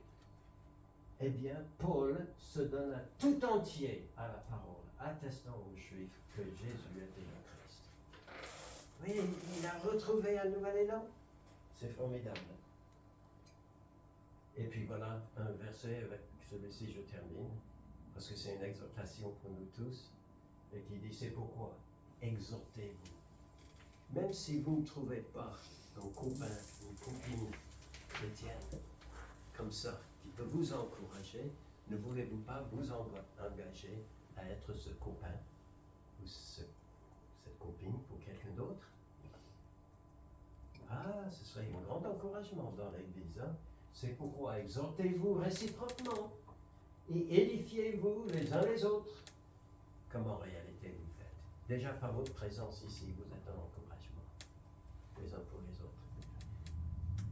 eh bien Paul se donna tout entier à la parole, attestant aux Juifs que Jésus était le Christ. Oui, il a retrouvé un nouvel élan. C'est formidable. Et puis voilà un verset, avec celui-ci je termine, parce que c'est une exhortation pour nous tous, et qui dit, c'est pourquoi exhortez-vous. Même si vous ne trouvez pas un copain, une copine chrétienne, comme ça, qui peut vous encourager, ne voulez-vous pas vous engager à être ce copain ou cette copine pour quelqu'un d'autre? Ah, ce serait un grand encouragement dans l'Église. Hein? C'est pourquoi exhortez-vous réciproquement et édifiez-vous les uns les autres, comme en réalité vous faites. Déjà par votre présence ici, vous êtes un encouragement, les uns pour les autres.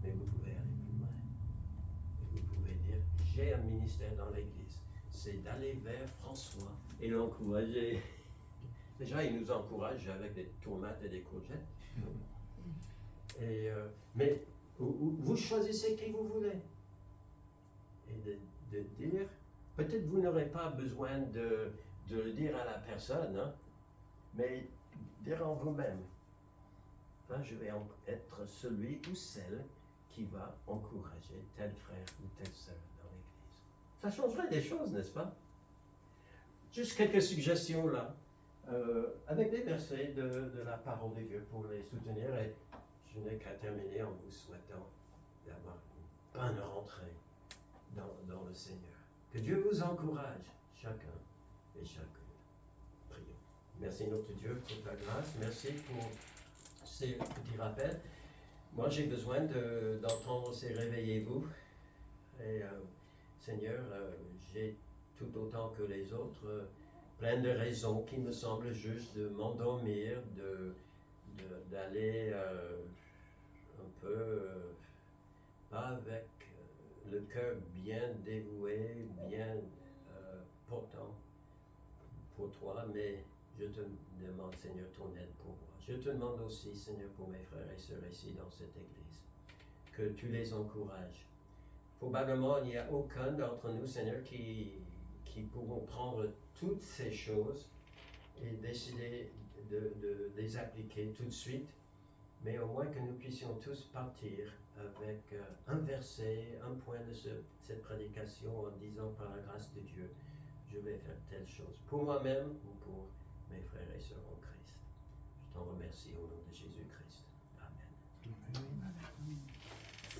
Mais vous pouvez aller plus loin. Et vous pouvez dire, j'ai un ministère dans l'Église. C'est d'aller vers François et l'encourager. Déjà, il nous encourage avec des tomates et des courgettes. Mais vous choisissez qui vous voulez. Et de dire, peut-être vous n'aurez pas besoin de le dire à la personne, hein, mais dire en vous-même, hein, je vais être celui ou celle qui va encourager tel frère ou telle sœur dans l'Église. Ça changerait des choses, n'est-ce pas? Juste quelques suggestions là, avec des versets de la parole de Dieu pour les soutenir. Et je n'ai qu'à terminer en vous souhaitant d'avoir une bonne rentrée dans le Seigneur. Que Dieu vous encourage, chacun et chacune. Prions. Merci notre Dieu pour ta grâce. Merci pour ces petits rappels. Moi, j'ai besoin d'entendre ces réveillez-vous. Et Seigneur, j'ai tout autant que les autres plein de raisons qui me semblent juste de m'endormir, d'aller un peu, pas avec le cœur bien dévoué, bien portant pour toi, mais je te demande, Seigneur, ton aide pour moi. Je te demande aussi, Seigneur, pour mes frères et sœurs ici dans cette église, que tu les encourages. Probablement, il n'y a aucun d'entre nous, Seigneur, qui pourront prendre toutes ces choses et décider de les appliquer tout de suite, mais au moins que nous puissions tous partir avec un verset, un point de cette prédication en disant par la grâce de Dieu, je vais faire telle chose pour moi-même ou pour mes frères et sœurs en Christ. Je t'en remercie au nom de Jésus-Christ. Amen. Amen.